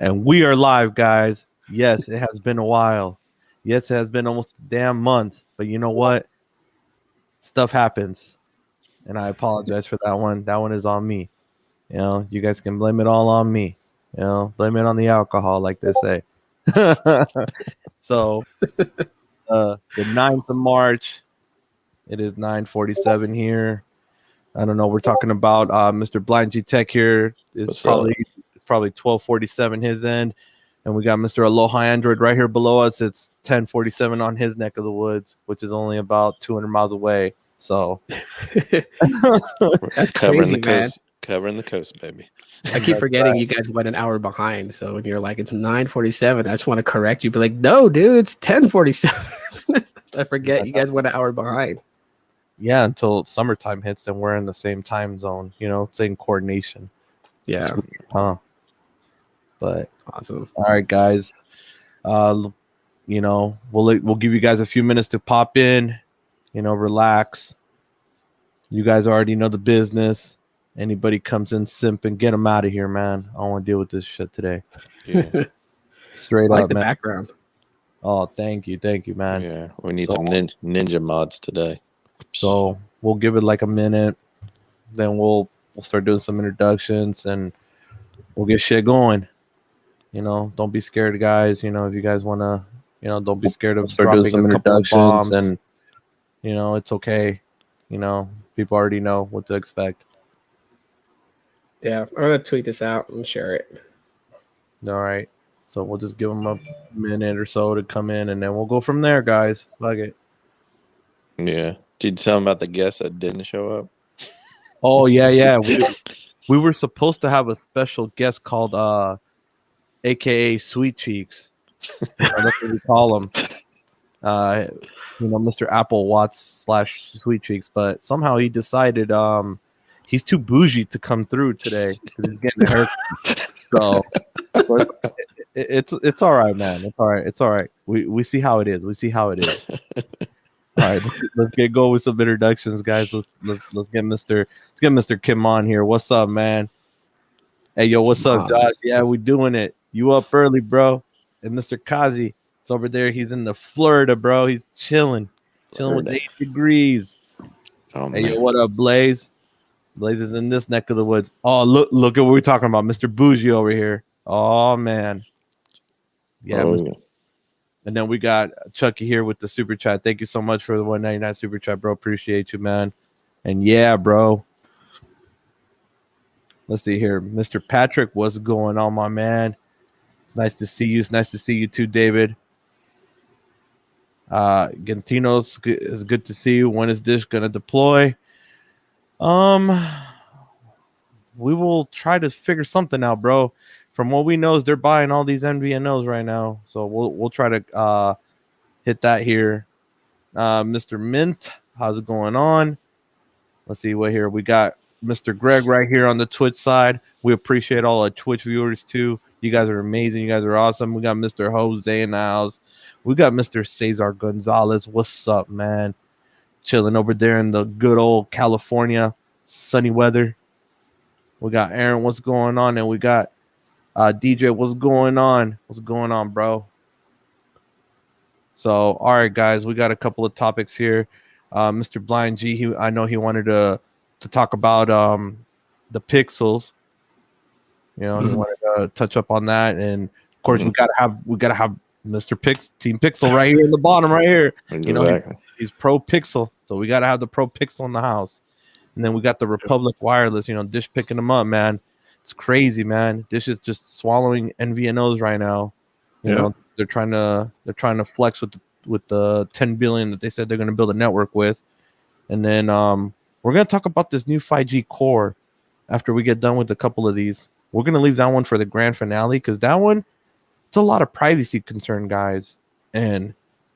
And we are live, guys. Yes, it has been a while. Yes, it has been almost a damn month. But you know what? Stuff happens. And I apologize for that one. That one is on me. You guys can blame it all on me. Blame it on the alcohol, like they say. So, the 9th of March, it is 9:47 here. I don't know. We're talking about Mr. Blind G Tech here. It's probably 12:47 his end. And we got Mr. Aloha Android right here below us. It's 10:47 on his neck of the woods, which is only about 200 miles away. So that's covering crazy, the man. coast, covering the coast, baby. I keep forgetting you guys went an hour behind. So when you're like, it's 9:47, I just want to correct you. Be like, no, dude, it's 10:47. I forget you guys went an hour behind. Yeah, until summertime hits, then we're in the same time zone. Same coordination. Yeah. Sweet, huh? But awesome. All right, guys. We'll give you guys a few minutes to pop in. Relax. You guys already know the business. Anybody comes in simping, get them out of here, man. I don't want to deal with this shit today. Yeah. Straight I like up, the man. background. Oh, thank you, man. Yeah, we need some ninja mods today. So we'll give it like a minute, then we'll start doing some introductions, and we'll get shit going. Don't be scared, guys. If you guys want to, don't be scared of start doing some introductions, and it's okay. People already know what to expect. Yeah, I'm gonna tweet this out and share it. All right. So we'll just give them a minute or so to come in, and then we'll go from there, guys. Fuck it. Yeah. Did you tell them about the guest that didn't show up? Oh, yeah. We were supposed to have a special guest called AKA Sweet Cheeks. That's what we call him. Mr. Apple Watts / Sweet Cheeks, but somehow he decided he's too bougie to come through today because he's getting a haircut. So it's all right, man. It's all right. We see how it is. All right, let's get going with some introductions, guys. Let's get Mr. Kim on here. What's up, man? Hey, yo, what's up, Josh? Yeah, we doing it. You up early, bro? And Mr. Kazi, it's over there. He's in the Florida, bro. He's chilling with 8 degrees. Oh, hey, yo, what up, Blaze? Blaze is in this neck of the woods. Oh, look at what we're talking about, Mr. Bougie over here. Oh man, yeah. And then we got Chucky here with the super chat. Thank you so much for the 199 super chat, bro. Appreciate you, man. And yeah, bro. Let's see here, Mr. Patrick. What's going on, my man? It's nice to see you. It's nice to see you too, David. Gantino's is good to see you. When is Dish gonna deploy? We will try to figure something out, bro. From what we know is they're buying all these MVNOs right now, so we'll try to hit that here. Mr. Mint, how's it going on? Let's see what here we got. Mr. Greg right here on the Twitch side. We appreciate all our Twitch viewers too. You guys are amazing. You guys are awesome. We got Mr. Jose in the house. We got Mr. Cesar Gonzalez. What's up, man? Chilling over there in the good old California sunny weather. We got Aaron. What's going on? And we got DJ. What's going on? What's going on, bro? So, all right, guys, we got a couple of topics here. Mr. Blind G, I know he wanted to talk about the pixels. He wanted to touch up on that, and of course, we gotta have Mr. Team Pixel right here in the bottom, right here. Exactly. He's Pro Pixel, so we gotta have the Pro Pixel in the house. And then we got the Republic Wireless. Dish picking them up, man. It's crazy, man. Dish is just swallowing MVNOs right now. You know, they're trying to flex with the 10 billion that they said they're going to build a network with. And then we're going to talk about this new 5G core after we get done with a couple of these. We're going to leave that one for the grand finale because that one, it's a lot of privacy concern, guys. And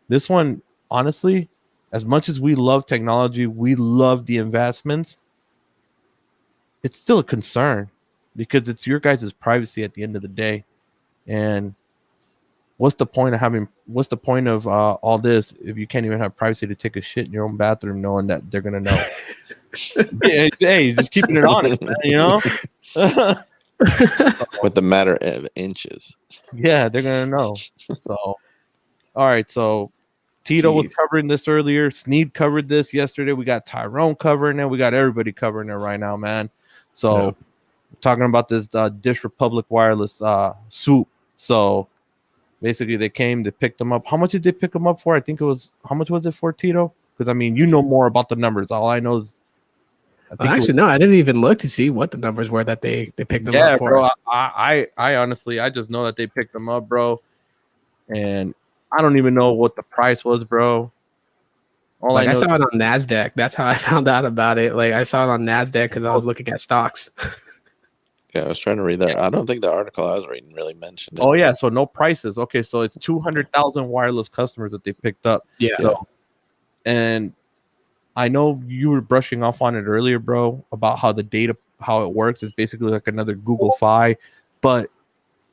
this one, honestly, as much as we love technology, we love the investments, it's still a concern because it's your guys' privacy at the end of the day. And what's the point of all this if you can't even have privacy to take a shit in your own bathroom knowing that they're going to know? Hey, just keeping it honest, man, with the matter of inches. Yeah, they're gonna know. So, all right. So, Tito was Jeez. covering this earlier. Sneed covered this yesterday. We got Tyrone covering it. We got everybody covering it right now, man. So, talking about this Dish Republic wireless soup. So, basically, they came, they picked them up. How much did they pick them up for? I think it was, how much was it for, Tito? Because, I mean, you know more about the numbers. All I know is, Actually, no, I didn't even look to see what the numbers were that they picked them up for. bro. I honestly, I just know that they picked them up, bro. And I don't even know what the price was, bro. All Like I I know saw it on NASDAQ. That's how I found out about it. Like I saw it on NASDAQ because I was looking at stocks. Yeah, I was trying to read that. I don't think the article I was reading really mentioned it. Oh yeah, so no prices. Okay, so it's 200,000 wireless customers that they picked up. Yeah. So, and I know you were brushing off on it earlier, bro, about how the data, how it works. It's basically like another Google Fi, but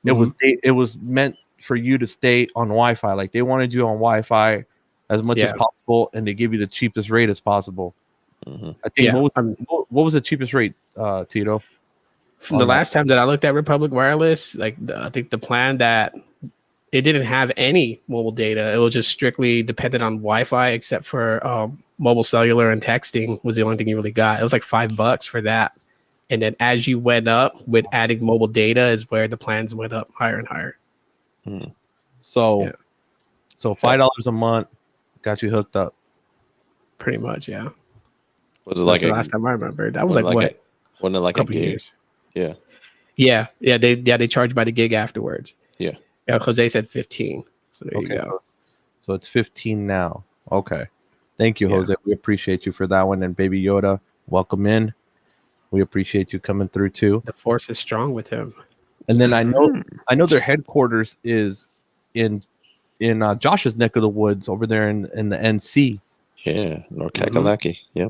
it was meant for you to stay on Wi-Fi. Like they wanted you on Wi-Fi as much as possible, and they give you the cheapest rate as possible. I think what was the cheapest rate, Tito? The last time that I looked at Republic Wireless, like I think the plan that it didn't have any mobile data. It was just strictly dependent on Wi-Fi, except for mobile cellular and texting was the only thing you really got. It was like $5 for that. And then as you went up with adding mobile data is where the plans went up higher and higher. So $5 a month got you hooked up. Pretty much, yeah. Was it like the last time I remember? That was like what? Wasn't it like a gig? Years. Yeah. Yeah. They charge by the gig afterwards. Yeah. Yeah, Jose said 15. So there you go. So it's 15 now. Okay. Thank you, Jose. We appreciate you for that one. And Baby Yoda, welcome in. We appreciate you coming through too. The force is strong with him. And then I know their headquarters is in Josh's neck of the woods over there in the NC. Yeah, North Kakalaki. Yeah.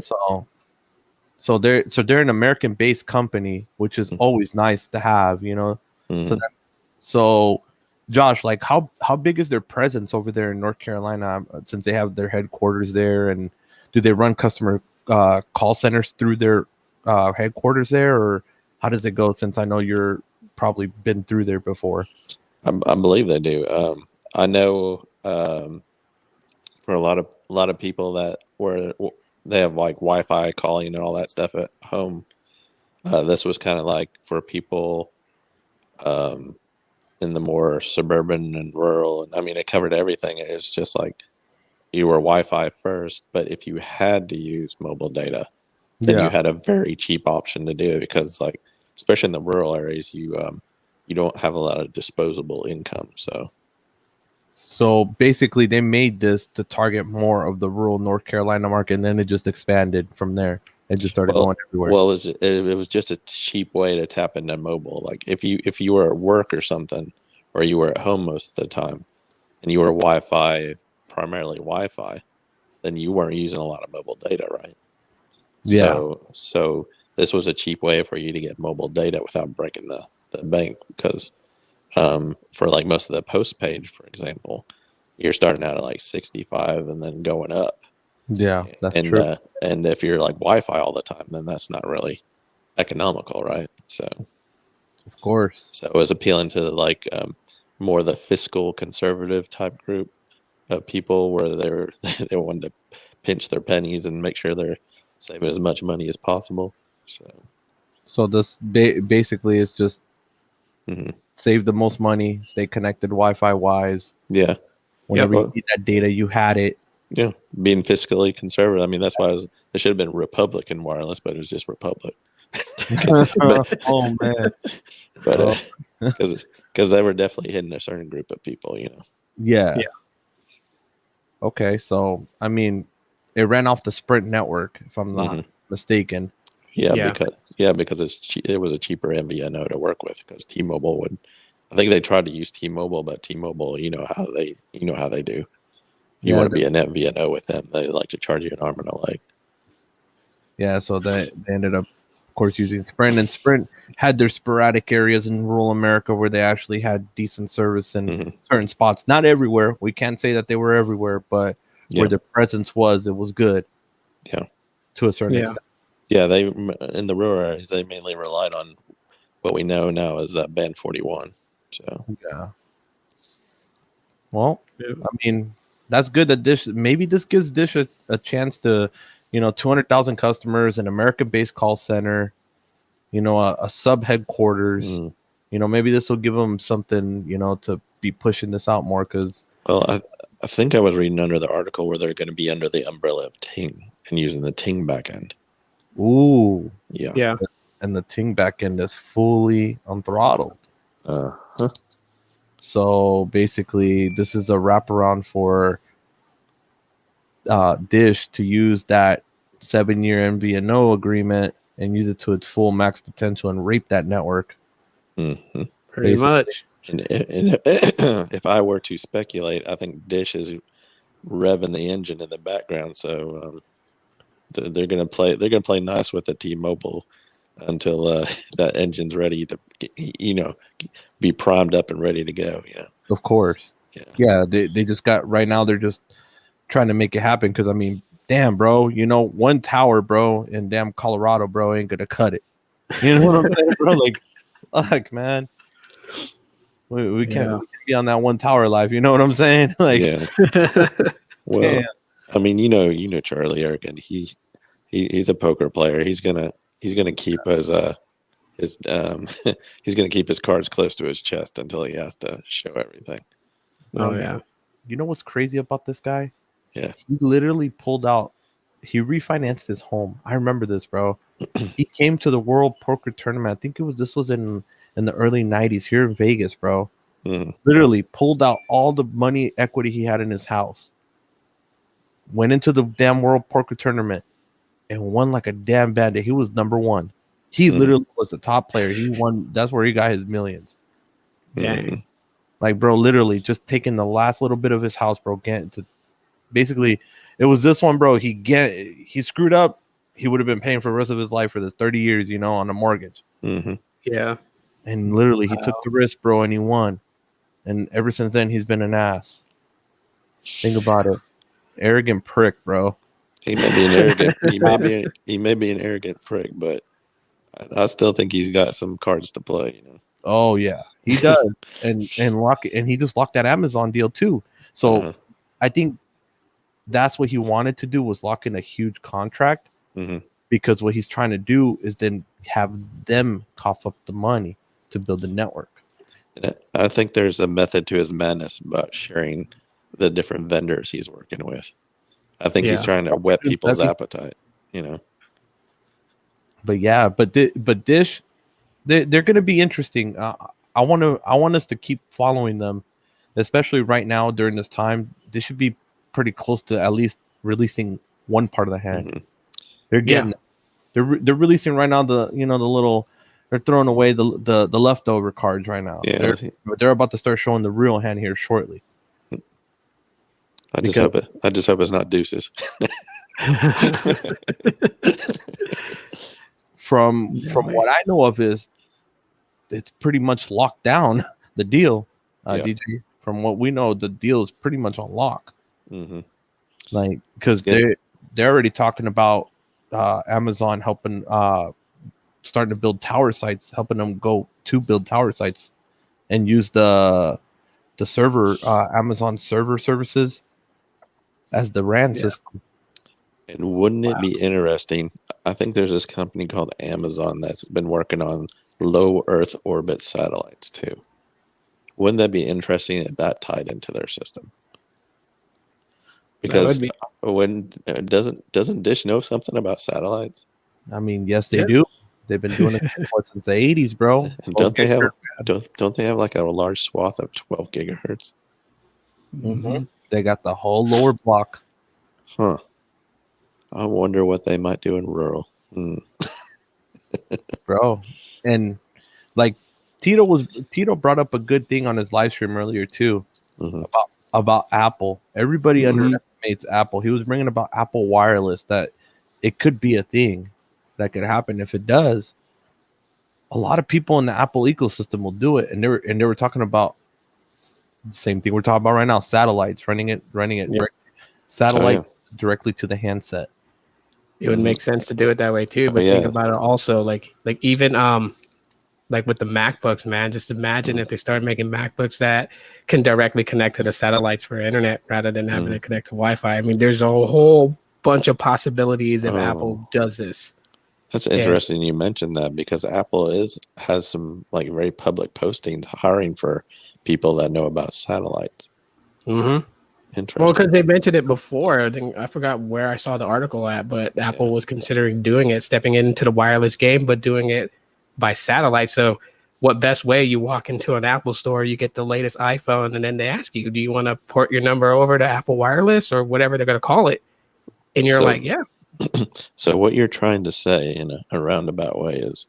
So they're an American-based company, which is always nice to have, you know. So Josh, like how big is their presence over there in North Carolina since they have their headquarters there, and do they run customer call centers through their headquarters there, or how does it go? Since I know you're probably been through there before. I believe they do. I know for a lot of people that they have like Wi-Fi calling and all that stuff at home. This was kind of like for people in the more suburban and rural. And I mean, it covered everything. It was just like you were Wi-Fi first, but if you had to use mobile data, then you had a very cheap option to do it because, like, especially in the rural areas, you don't have a lot of disposable income. So basically, they made this to target more of the rural North Carolina market, and then it just expanded from there. It just started going everywhere. Well, it was just a cheap way to tap into mobile. Like if you were at work or something, or you were at home most of the time, and you were primarily Wi-Fi, then you weren't using a lot of mobile data, right? Yeah. So this was a cheap way for you to get mobile data without breaking the bank because for like most of the postpaid, for example, you're starting out at like 65 and then going up. Yeah, that's true. And if you're like Wi-Fi all the time, then that's not really economical, right? So, of course. So it was appealing to like more the fiscal conservative type group of people where they wanted to pinch their pennies and make sure they're saving as much money as possible. So this basically is just save the most money, stay connected Wi-Fi wise. Yeah. Whenever you need that data, you had it. Yeah, being fiscally conservative. I mean, that's why it should have been Republican wireless, but it was just Republic. Oh man! But because they were definitely hitting a certain group of people, you know. Yeah. Okay, so I mean, it ran off the Sprint network, if I'm not mistaken. Because it was a cheaper MVNO to work with because T-Mobile would. I think they tried to use T-Mobile, but T-Mobile, you know how they do. You want to be an MVNO with them, they like to charge you an arm and a leg. Yeah, so they ended up, of course, using Sprint, and Sprint had their sporadic areas in rural America where they actually had decent service in certain spots. Not everywhere. We can't say that they were everywhere, but where their presence was, it was good. Yeah, to a certain extent. Yeah, they in the rural areas they mainly relied on what we know now is that band 41. So Yeah. Well, Yeah. I mean, that's good that Dish, maybe this gives Dish a chance to, 200,000 customers, an American-based call center, a sub headquarters. Maybe this will give them something, to be pushing this out more. Because, well, I think I was reading under the article where they're going to be under the umbrella of Ting and using the Ting backend. ooh, Yeah. Yeah. and the Ting backend is fully unthrottled. Huh. So basically, this is a wraparound for Dish to use that 7-year MVNO agreement and use it to its full max potential and rape that network. Mm-hmm. Pretty Basically. much. And if I were to speculate, I think Dish is revving the engine in the background, so they're gonna play nice with the T-Mobile until that engine's ready to be primed up and ready to go. Yeah, Of course. yeah. They just got right now. They're just trying to make it happen because I mean, damn, bro, one tower, bro, in damn Colorado, bro, ain't gonna cut it. You know what I'm saying, bro? Like, man, we can't be on that one tower life. You know what I'm saying? Like, Yeah. Well, damn. I mean, Charlie Ergen. He's a poker player. He's gonna keep his he's gonna keep his cards close to his chest until he has to show everything. Oh yeah. You know what's crazy about this guy? Yeah. He literally pulled out. He refinanced his home. I remember this, bro. He came to the World Poker Tournament. I think this was in the early '90s here in Vegas, bro. Mm. Literally pulled out all the money equity he had in his house. Went into the damn World Poker Tournament and won like a damn bandit. He was number one. He literally was the top player. He won. That's where he got his millions. Dang. Like, bro, literally just taking the last little bit of his house, bro. Basically, it was this one, bro. He screwed up. He would have been paying for the rest of his life for this 30 years, on a mortgage. Mm-hmm. Yeah. And literally, he took the risk, bro, and he won. And ever since then, he's been an ass. Think about it. Arrogant prick, bro. He may be an arrogant. He may be an arrogant prick, but I still think he's got some cards to play. Oh yeah, he does. and he just locked that Amazon deal too. So I think that's what he wanted to do, was lock in a huge contract, because what he's trying to do is then have them cough up the money to build the network. And I think there's a method to his madness about sharing the different vendors he's working with. I think he's trying to whet people's appetite, But yeah, but Dish, they're going to be interesting. I want us to keep following them, especially right now during this time. They should be pretty close to at least releasing one part of the hand. They're getting, they're releasing right now the little. They're throwing away the leftover cards right now. Yeah, they're about to start showing the real hand here shortly. I just hope it's not deuces. From what I know of is, it's pretty much locked down, the deal. DJ, from what we know, the deal is pretty much on lock. Like, because they're already talking about Amazon helping starting to build tower sites, helping them go to build tower sites and use the server Amazon server services as the RAN system. And wouldn't it be interesting? I think there's this company called Amazon that's been working on low Earth orbit satellites too. Wouldn't that be interesting if that tied into their system? Because doesn't Dish know something about satellites? I mean, yes, they do. They've been doing it since the 80s, bro. And don't they have like a large swath of 12 gigahertz? They got the whole lower block. Huh. I wonder what they might do in rural. Bro. And like Tito brought up a good thing on his live stream earlier too, about Apple. Everybody underestimates Apple. He was bringing about Apple Wireless, that it could be a thing that could happen. If it does, a lot of people in the Apple ecosystem will do it. And they were talking about the same thing we're talking about right now: satellites, running it directly to the handset. It would make sense to do it that way too. But think about it also, like even like with the MacBooks, man. Just imagine if they start making MacBooks that can directly connect to the satellites for internet rather than having to connect to Wi-Fi. I mean, there's a whole bunch of possibilities if Apple does this. That's interesting you mentioned that, because Apple has some like very public postings hiring for people that know about satellites. Mm-hmm. Interesting. Well, because they mentioned it before. I forgot where I saw the article at, but Apple was considering doing it, stepping into the wireless game, but doing it by satellite. So what best way? You walk into an Apple store, you get the latest iPhone, and then they ask you, do you want to port your number over to Apple Wireless or whatever they're going to call it? And you're like, yeah. So what you're trying to say in a roundabout way is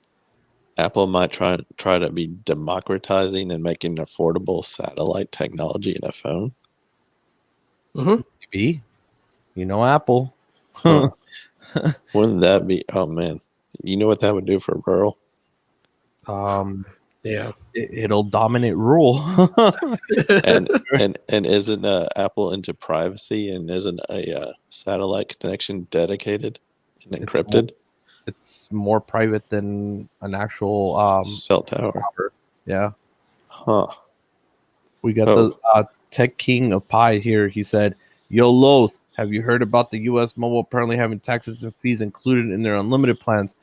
Apple might try to be democratizing and making affordable satellite technology in a phone. Maybe. Apple. Huh. Wouldn't that be? Oh man, you know what that would do for rural? Yeah, it'll dominate rural. and isn't Apple into privacy, and isn't a satellite connection dedicated and encrypted? It's more private than an actual cell tower. Yeah. Huh. We got the Tech King of Pi here. He said, "Yo, Los, have you heard about the U.S. Mobile apparently having taxes and fees included in their unlimited plans?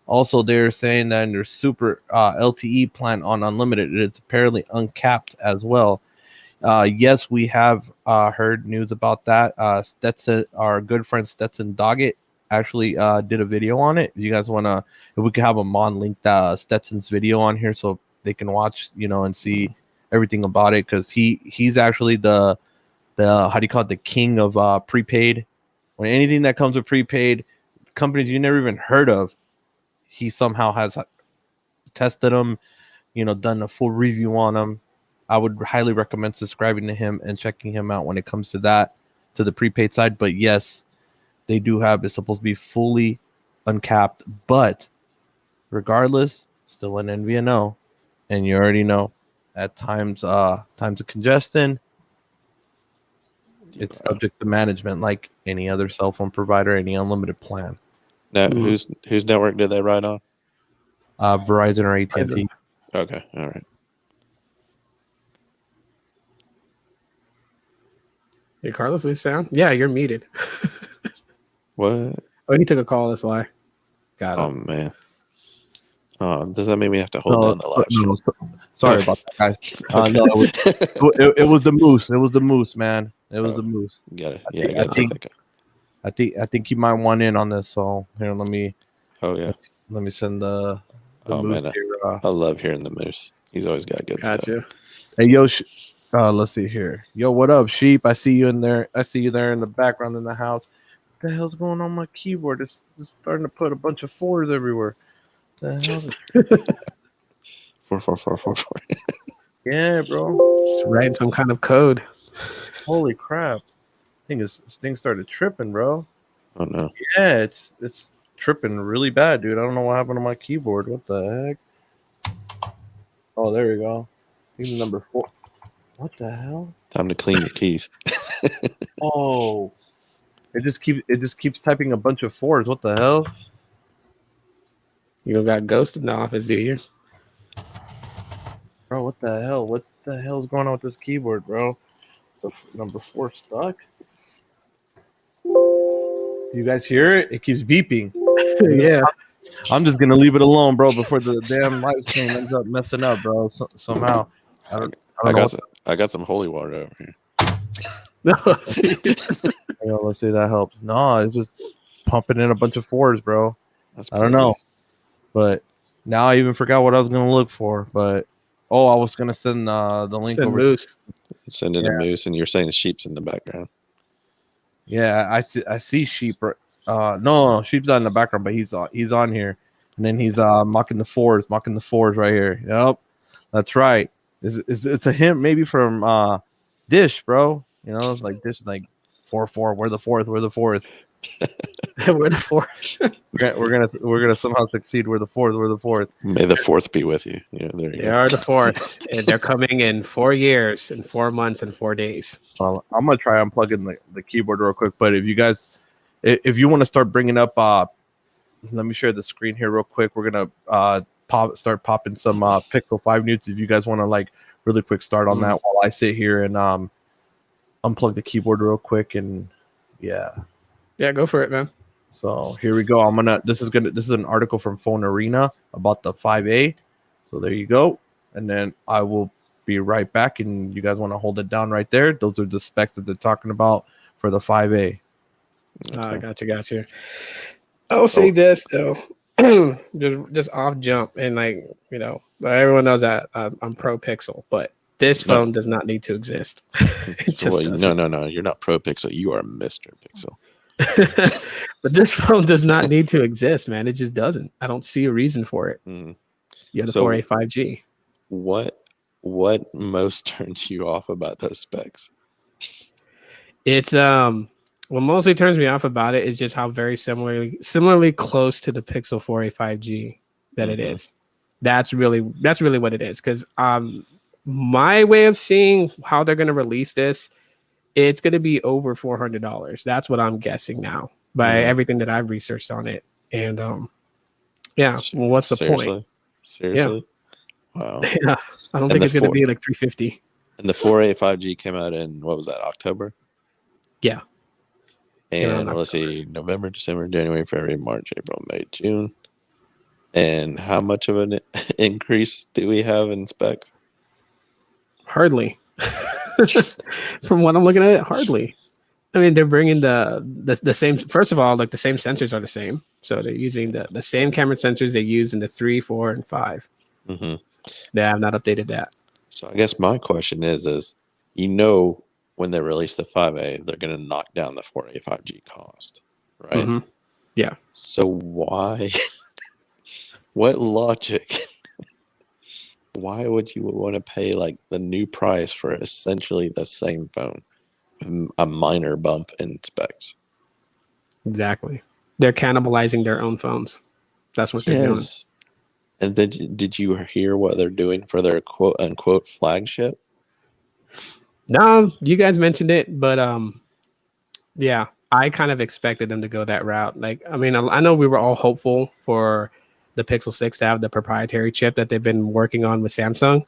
Also, they're saying that in their super LTE plan on unlimited, it's apparently uncapped as well." Yes, we have heard news about that. Stetson, our good friend Stetson Doggett, actually did a video on it. If you guys want to, if we could have him on, link Stetson's video on here so they can watch, and see everything about it, because he's actually the how do you call it, the king of prepaid. When anything that comes with prepaid, companies you never even heard of, he somehow has tested them, done a full review on them. I would highly recommend subscribing to him and checking him out when it comes to that, to the prepaid side. But yes, they do have, it's supposed to be fully uncapped, but regardless, still an MVNO. And you already know, at times of congestion, it's subject to management like any other cell phone provider, any unlimited plan. Now, whose network did they ride on? Verizon or AT&T. Okay, all right. Hey, Carlos, this sound? Yeah, you're muted. What? Oh, he took a call. That's why. Got it. Oh man. Oh, does that mean we have to hold down the live stream? Sorry about that, guys. No, it was the moose. It was the moose, man. It was the moose. Got it. Yeah, I think you might want in on this. So here, let me. Oh yeah. Let me send the moose man, here. I love hearing the moose. He's always got good stuff. Hey yo, let's see here. Yo, what up, sheep? I see you in there. I see you there in the background in the house. What the hell's going on my keyboard? It's starting to put a bunch of fours everywhere. What the hell? 4. Yeah, bro. It's writing some kind of code. Holy crap! This thing started tripping, bro. Oh no. Yeah, it's tripping really bad, dude. I don't know what happened to my keyboard. What the heck? Oh, there we go. Even number 4. What the hell? Time to clean your keys. Oh, it just keeps typing a bunch of 4s. What the hell? You got ghosted in the office, do you? Bro, what the hell? What the hell's going on with this keyboard, bro? The number 4 stuck. You guys hear it? It keeps beeping. Yeah. I'm just gonna leave it alone, bro, before the damn live stream ends up messing up, bro. Somehow. I got some holy water over here. No, let's see that helps. No, it's just pumping in a bunch of 4s, bro. I don't know, but now I even forgot what I was gonna look for. But I was gonna send the link over. Moose. Send in a moose, and you're saying sheep's in the background. Yeah, I see sheep. No, sheep's not in the background, but he's on here, and then he's mocking the 4s right here. Yep, that's right. It's a hint maybe from Dish, bro. It's like Dish, like 4. We're the fourth. We're the fourth. we're gonna somehow succeed. We're the fourth. May the 4th be with you. Yeah, there you go. They are the 4th, and they're coming in 4 years and 4 months and 4 days. Well, I'm gonna try unplugging the keyboard real quick. But if you want to start bringing up, let me share the screen here real quick. We're gonna start popping some Pixel 5 news if you guys want to like really quick start on that while I sit here and unplug the keyboard real quick and yeah, go for it, man. So here we go. This is an article from Phone Arena about the 5A. So there you go. And then I will be right back and you guys want to hold it down right there. Those are the specs that they're talking about for the 5A. Okay. Gotcha. I'll say this though. just off jump and like, you know, everyone knows that I'm pro Pixel, but this phone does not need to exist. It just doesn't. No. You're not pro Pixel. You are Mr. Pixel. But this phone does not need to exist, man. It just doesn't. I don't see a reason for it. You have the 4A 5G. What most turns you off about those specs? It's what mostly turns me off about it is just how very similarly close to the Pixel 4a 5G that it is. That's really what it is. Because my way of seeing how they're going to release this, it's going to be over $400. That's what I'm guessing now by everything that I've researched on it. And yeah, well, what's the point? Seriously? Yeah. Wow. Yeah, I don't think it's going to be like $350. And the 4a 5G came out in, what was that, October? Yeah. And let's see, November, December, January, February, March, April, May, June. And how much of an increase do we have in specs? Hardly. From what I'm looking at it, hardly. I mean, they're bringing the same. First of all, like the same sensors are the same, so they're using the same camera sensors they use in the 3, 4, and 5. They have not updated that. So I guess my question is you know, when they release the 5A, they're going to knock down the 4A 5G cost, right? Yeah. So why? What logic? Why would you want to pay like the new price for essentially the same phone with a minor bump in specs? Exactly. They're cannibalizing their own phones. That's what they're doing. And then did you hear what they're doing for their quote unquote flagship? No, you guys mentioned it, but yeah, I kind of expected them to go that route. Like, I mean, I know we were all hopeful for the Pixel 6 to have the proprietary chip that they've been working on with Samsung.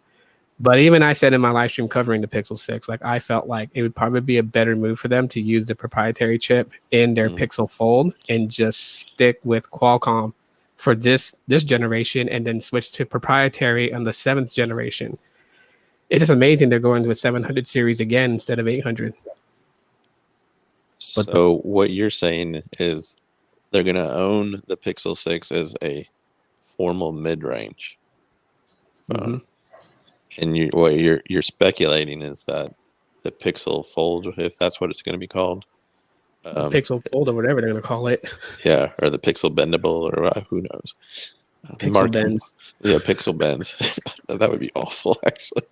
But even I said in my live stream covering the Pixel 6, like I felt like it would probably be a better move for them to use the proprietary chip in their Pixel Fold and just stick with Qualcomm for this generation and then switch to proprietary on the 7th generation. It's just amazing they're going to a 700 series again instead of 800. So what you're saying is they're going to own the Pixel 6 as a formal mid-range phone. And what you're speculating is that the Pixel Fold, if that's what it's going to be called, Pixel Fold or whatever they're going to call it. Yeah, or the Pixel Bendable, or who knows? Pixel Bends. Yeah, Pixel Bends. That would be awful, actually.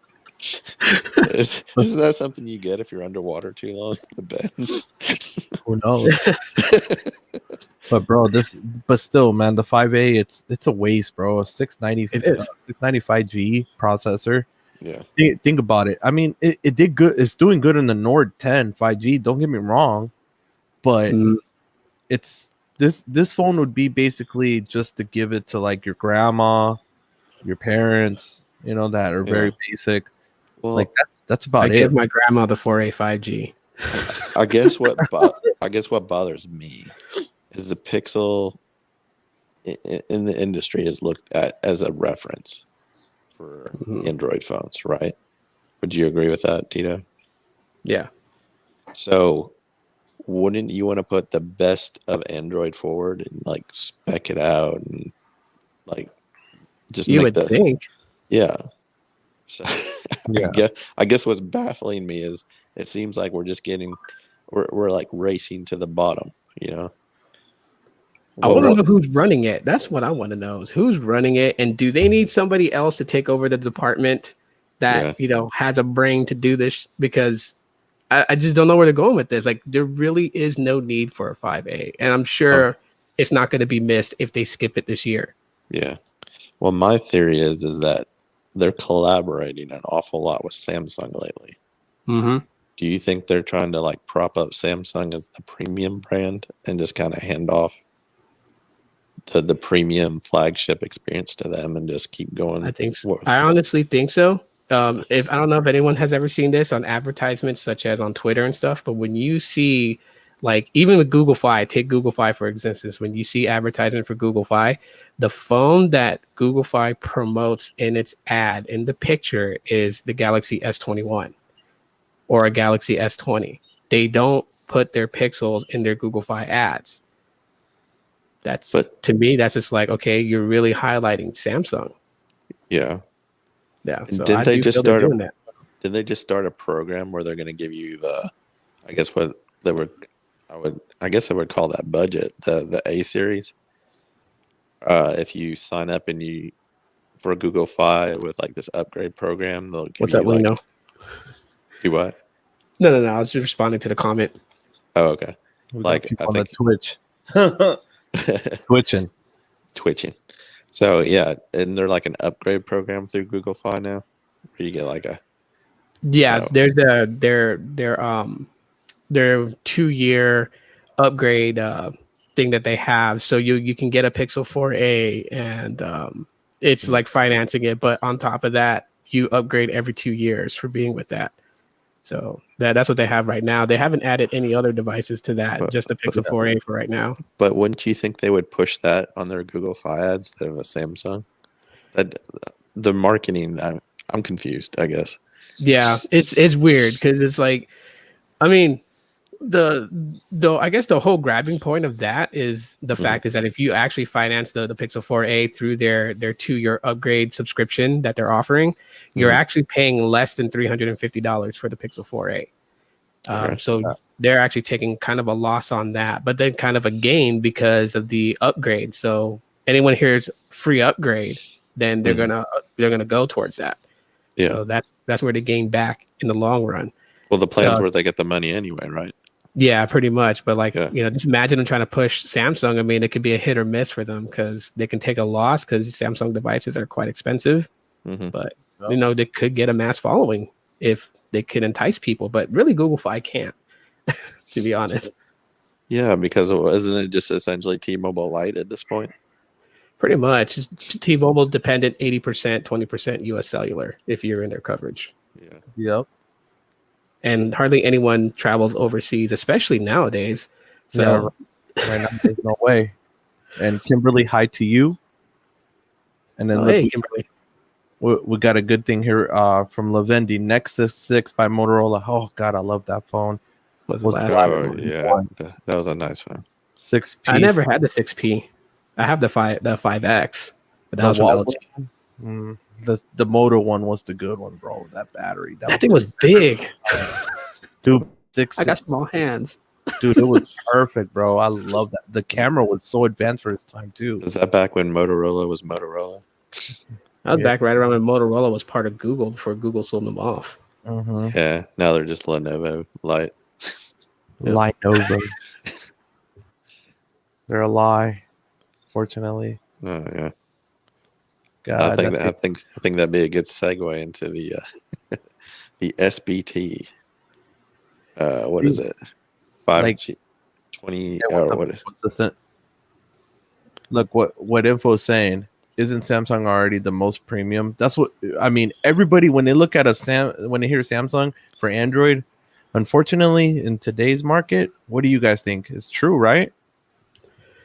Isn't that something you get if you're underwater too long? The bends. Who knows? But still, man, the 5A, it's a waste, bro. A 695G processor. Yeah. Think about it. I mean, it did good. It's doing good in the Nord 10 5G. Don't get me wrong, but it's this phone would be basically just to give it to like your grandma, your parents, you know, that are very basic. Well, like that's about it. I give my grandma the 4A 5G. I guess what bothers me is the Pixel in the industry is looked at as a reference for Android phones, right? Would you agree with that, Tito? Yeah. So wouldn't you want to put the best of Android forward and like spec it out and like just you would think. Yeah. So I guess what's baffling me is it seems like we're like racing to the bottom, you know. I want to know who's running it. That's what I want to know is who's running it, and do they need somebody else to take over the department that has a brain to do this? Because I just don't know where they're going with this. Like, there really is no need for a 5A, and I'm sure it's not going to be missed if they skip it this year. Yeah. Well, my theory is that they're collaborating an awful lot with Samsung lately. Do you think they're trying to like prop up Samsung as the premium brand and just kind of hand off the premium flagship experience to them and just keep going. I think so. I honestly think so. If I don't know if anyone has ever seen this on advertisements such as on Twitter and stuff, but when you see like even with Google Fi, take Google Fi for instance, when you see advertisement for Google Fi, the phone that Google Fi promotes in its ad in the picture is the Galaxy S21 or a Galaxy S20. They don't put their pixels in their Google Fi ads. To me, that's just like, okay, you're really highlighting Samsung. Yeah. Yeah. And So didn't they just start that. Did they just start a program where they're going to give you the, I guess what they would, I guess I would call that budget, the A series. If you sign up for Google Fi with like this upgrade program, they'll give What's you up, like, Lino? Do what? No. I was just responding to the comment. Oh, okay. We like I think Twitch. Twitching. So yeah, isn't there like an upgrade program through Google Fi now? Where you get like a there's their 2-year upgrade thing that they have. So you can get a Pixel 4a and it's like financing it, but on top of that, you upgrade every 2 years for being with that. So that's what they have right now. They haven't added any other devices to that, just the Pixel 4a for right now. But wouldn't you think they would push that on their Google Fi ads instead of a Samsung? That the marketing, I'm confused, I guess. Yeah, it's weird because it's like, I mean, I guess the whole grabbing point of that is the fact is that if you actually finance the Pixel 4a through their 2-year upgrade subscription that they're offering, you're actually paying less than $350 for the Pixel 4a. So they're actually taking kind of a loss on that, but then kind of a gain because of the upgrade. So anyone hears free upgrade, then they're gonna go towards that. Yeah. So that's where they gain back in the long run. Well, the plan's where they get the money anyway, right? Yeah, pretty much. But like, just imagine them trying to push Samsung. I mean, it could be a hit or miss for them because they can take a loss because Samsung devices are quite expensive. But, they could get a mass following if they could entice people. But really, Google Fi can't, to be honest. Yeah, because isn't it just essentially T-Mobile Lite at this point? Pretty much. T-Mobile dependent 80%, 20% US cellular if you're in their coverage. Yeah. Yep. And hardly anyone travels overseas, especially nowadays. So right now there's no way. And Kimberly, hi to you. And then hey, Kimberly. We got a good thing here from Lavendi. Nexus 6 by Motorola. Oh God, I love that phone. Was the last one. Yeah, that was a nice one. 6P. I never had the 6P. I have the 5X, but that was from LG. The Moto one was the good one, bro. That battery. That thing was big. Dude, I got small hands. Dude, it was perfect, bro. I love that. The camera was so advanced for its time, too. Is that back when Motorola was Motorola? I was back right around when Motorola was part of Google before Google sold them off. Yeah, now they're just Lenovo Light. Lenovo. They're a lie, fortunately. Oh yeah. God, I think that'd be a good segue into the the SBT. What is it? 5G 20 or what is it? Look what info's saying. Isn't Samsung already the most premium? That's what I mean. Everybody when they look at when they hear Samsung for Android, unfortunately in today's market, what do you guys think? It's true, right?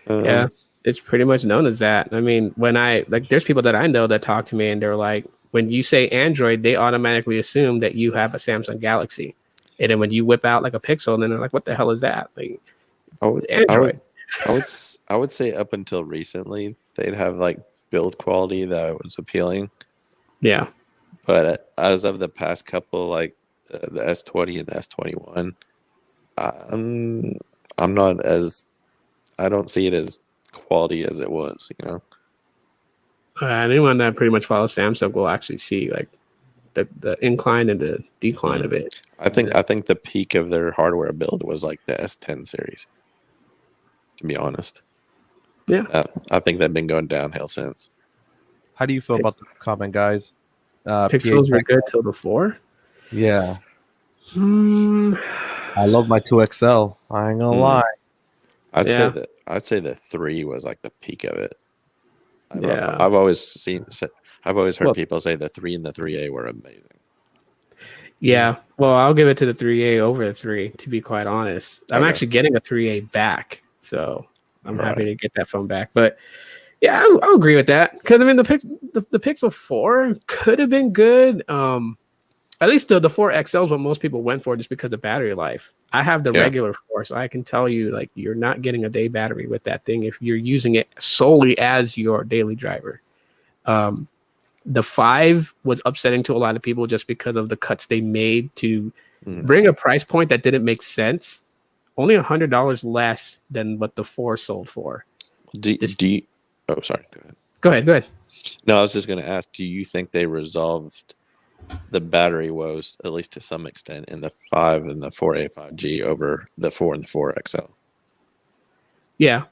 Yeah, it's pretty much known as that. I mean, when there's people that I know that talk to me and they're like, when you say Android, they automatically assume that you have a Samsung Galaxy. And then when you whip out like a Pixel, then they're like, what the hell is that? Like, Android. I would say up until recently, they'd have like build quality that was appealing. Yeah. But as of the past couple, like the S20 and the S21, I'm not as, I don't see it as quality as it was, you know. Anyone that pretty much follows Samsung will actually see like the incline and the decline of it. I think the peak of their hardware build was like the S10 series, to be honest. Yeah. I think they've been going downhill since. How do you feel about the comment, guys? Pixels were good till the 4? Yeah. I love my 2XL. I ain't gonna lie. I'd say the 3 was like the peak of it. Yeah. I've always heard Well, people say the 3 and the 3A were amazing. yeah. Well, I'll give it to the 3A over the 3, to be quite honest. I'm Okay. actually getting a 3A back, so I'm happy Right. to get that phone back. But yeah, I'll agree with that. Because I mean, the Pixel 4 could have been good. At least the 4 XL is what most people went for, just because of battery life. I have the Yeah. regular 4, so I can tell you, like, you're not getting a day battery with that thing if you're using it solely as your daily driver. The 5 was upsetting to a lot of people just because of the cuts they made to bring a price point that didn't make sense. Only $100 less than what the 4 sold for. Oh, sorry. Go ahead. Go ahead. No, I was just going to ask, do you think they resolved the battery woes, at least to some extent, in the 5 and the 4A 5G over the 4 and the 4 XL? Yeah,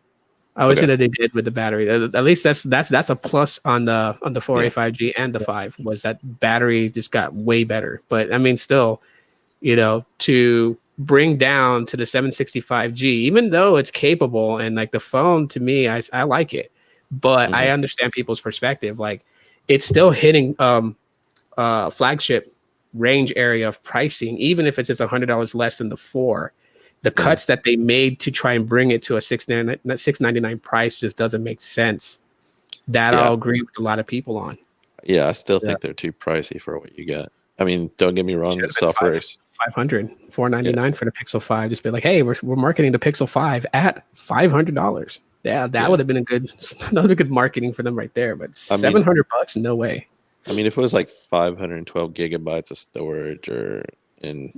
I would say that they did with the battery. At least that's a plus on the 4A 5G and the 5, was that battery just got way better. But I mean, still, to bring down to the 765G, even though it's capable and like the phone, to me, I like it, but I understand people's perspective. Like, it's still hitting flagship range area of pricing, even if it's just $100 less than the 4. The cuts that they made to try and bring it to a $699 price just doesn't make sense. That I'll agree with a lot of people on. Yeah, I still think they're too pricey for what you get. I mean, don't get me wrong, the software is $500, $499 for the Pixel 5. Just be like, hey, we're marketing the Pixel 5 at $500. Yeah, that would have been another good marketing for them right there. But $700, no way. I mean, if it was like 512 gigabytes of storage, and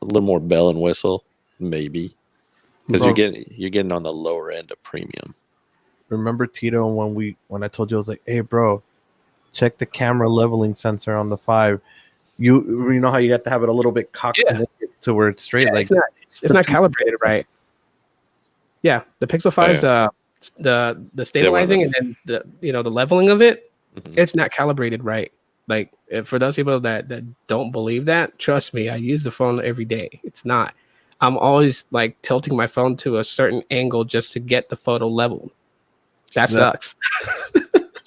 a little more bell and whistle, maybe, because you're getting on the lower end of premium. Remember, Tito, when I told you, I was like, hey, bro, check the camera leveling sensor on the 5. You know how you have to have it a little bit cocked to where it's straight. Like, it's not calibrated right. Yeah, the Pixel 5's the stabilizing and then the leveling of it, it's not calibrated right. Like, for those people that don't believe that, trust me, I use the phone every day. It's not. I'm always like tilting my phone to a certain angle just to get the photo leveled. That sucks.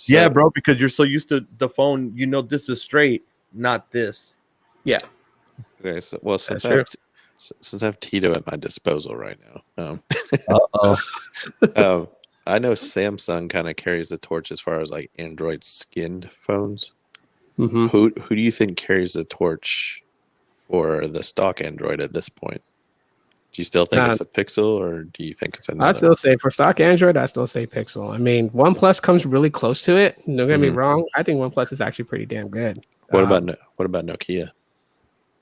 Yeah, bro, because you're so used to the phone, this is straight, not this. Yeah. Okay, so since I have Tito at my disposal right now, I know Samsung kind of carries the torch as far as like Android skinned phones. Who do you think carries the torch for the stock Android at this point? Do you still think it's a Pixel, or do you think it's another? I'd still say for stock Android, I still say Pixel. I mean, OnePlus comes really close to it. Don't get me wrong. I think OnePlus is actually pretty damn good. What about Nokia?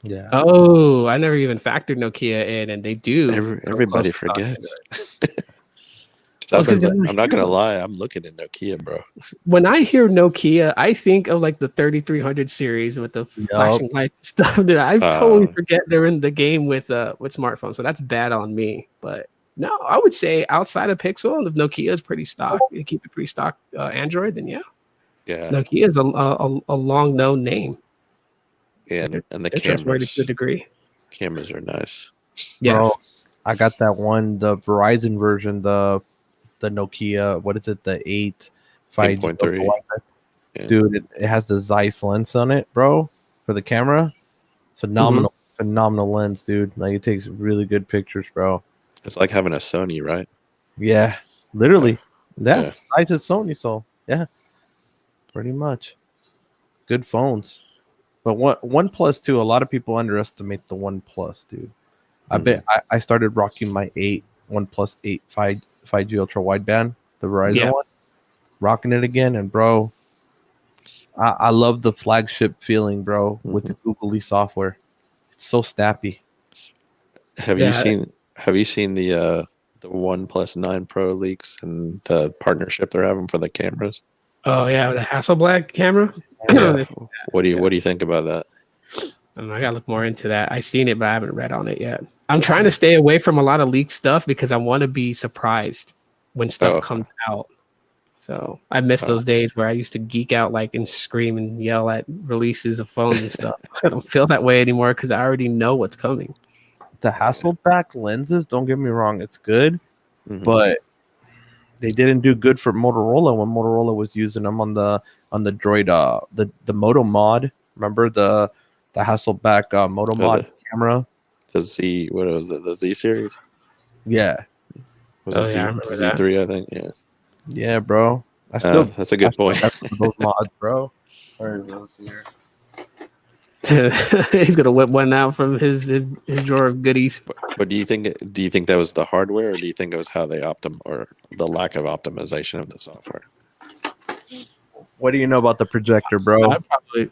Yeah. Oh, I never even factored Nokia in, and they do. Everybody forgets. I'm not gonna lie, I'm looking at Nokia, bro. When I hear Nokia, I think of like the 3300 series with the flashing lights and stuff. Dude, I totally forget they're in the game with smartphones. So that's bad on me. But no, I would say outside of Pixel, if Nokia is pretty stock, you keep it pretty stock Android, then yeah, Nokia is a long known name. And the cameras to a degree. Cameras are nice. Yes. Bro, I got that one, the Verizon version, the Nokia, what is it, the 8.3. Dude, it has the Zeiss lens on it, bro, for the camera. Phenomenal lens, dude. Like, it takes really good pictures, bro. It's like having a Sony, right? Yeah, literally. Yeah. Zeiss is Sony, so yeah, pretty much. Good phones. But OnePlus too, a lot of people underestimate the OnePlus, dude. I bet I started rocking my OnePlus 8 5G ultra wideband, the Verizon one, rocking it again, and bro, I love the flagship feeling, bro, with the googly software. It's so snappy. Have you seen the OnePlus 9 Pro leaks and the partnership they're having for the cameras? Oh yeah, the Hasselblad camera. Yeah. What do you think about that? I gotta look more into that. I've seen it, but I haven't read on it yet. I'm trying to stay away from a lot of leaked stuff because I want to be surprised when stuff comes out. So I miss those days where I used to geek out and scream and yell at releases of phones and stuff. I don't feel that way anymore because I already know what's coming. the Hasselblad lenses, don't get me wrong, it's good, but they didn't do good for Motorola when Motorola was using them on the Droid the Moto Mod. Remember the Hasselblad Moto Mod camera? The Z, what was it? The Z series? Yeah. Was it Z, I remember Z3, I think. Yeah. Yeah, bro. That's a good point. Those mods, bro. All right, let's see here. He's gonna whip one out from his drawer of goodies. But do you think that was the hardware, or do you think it was how they or the lack of optimization of the software? What do you know about the projector, bro?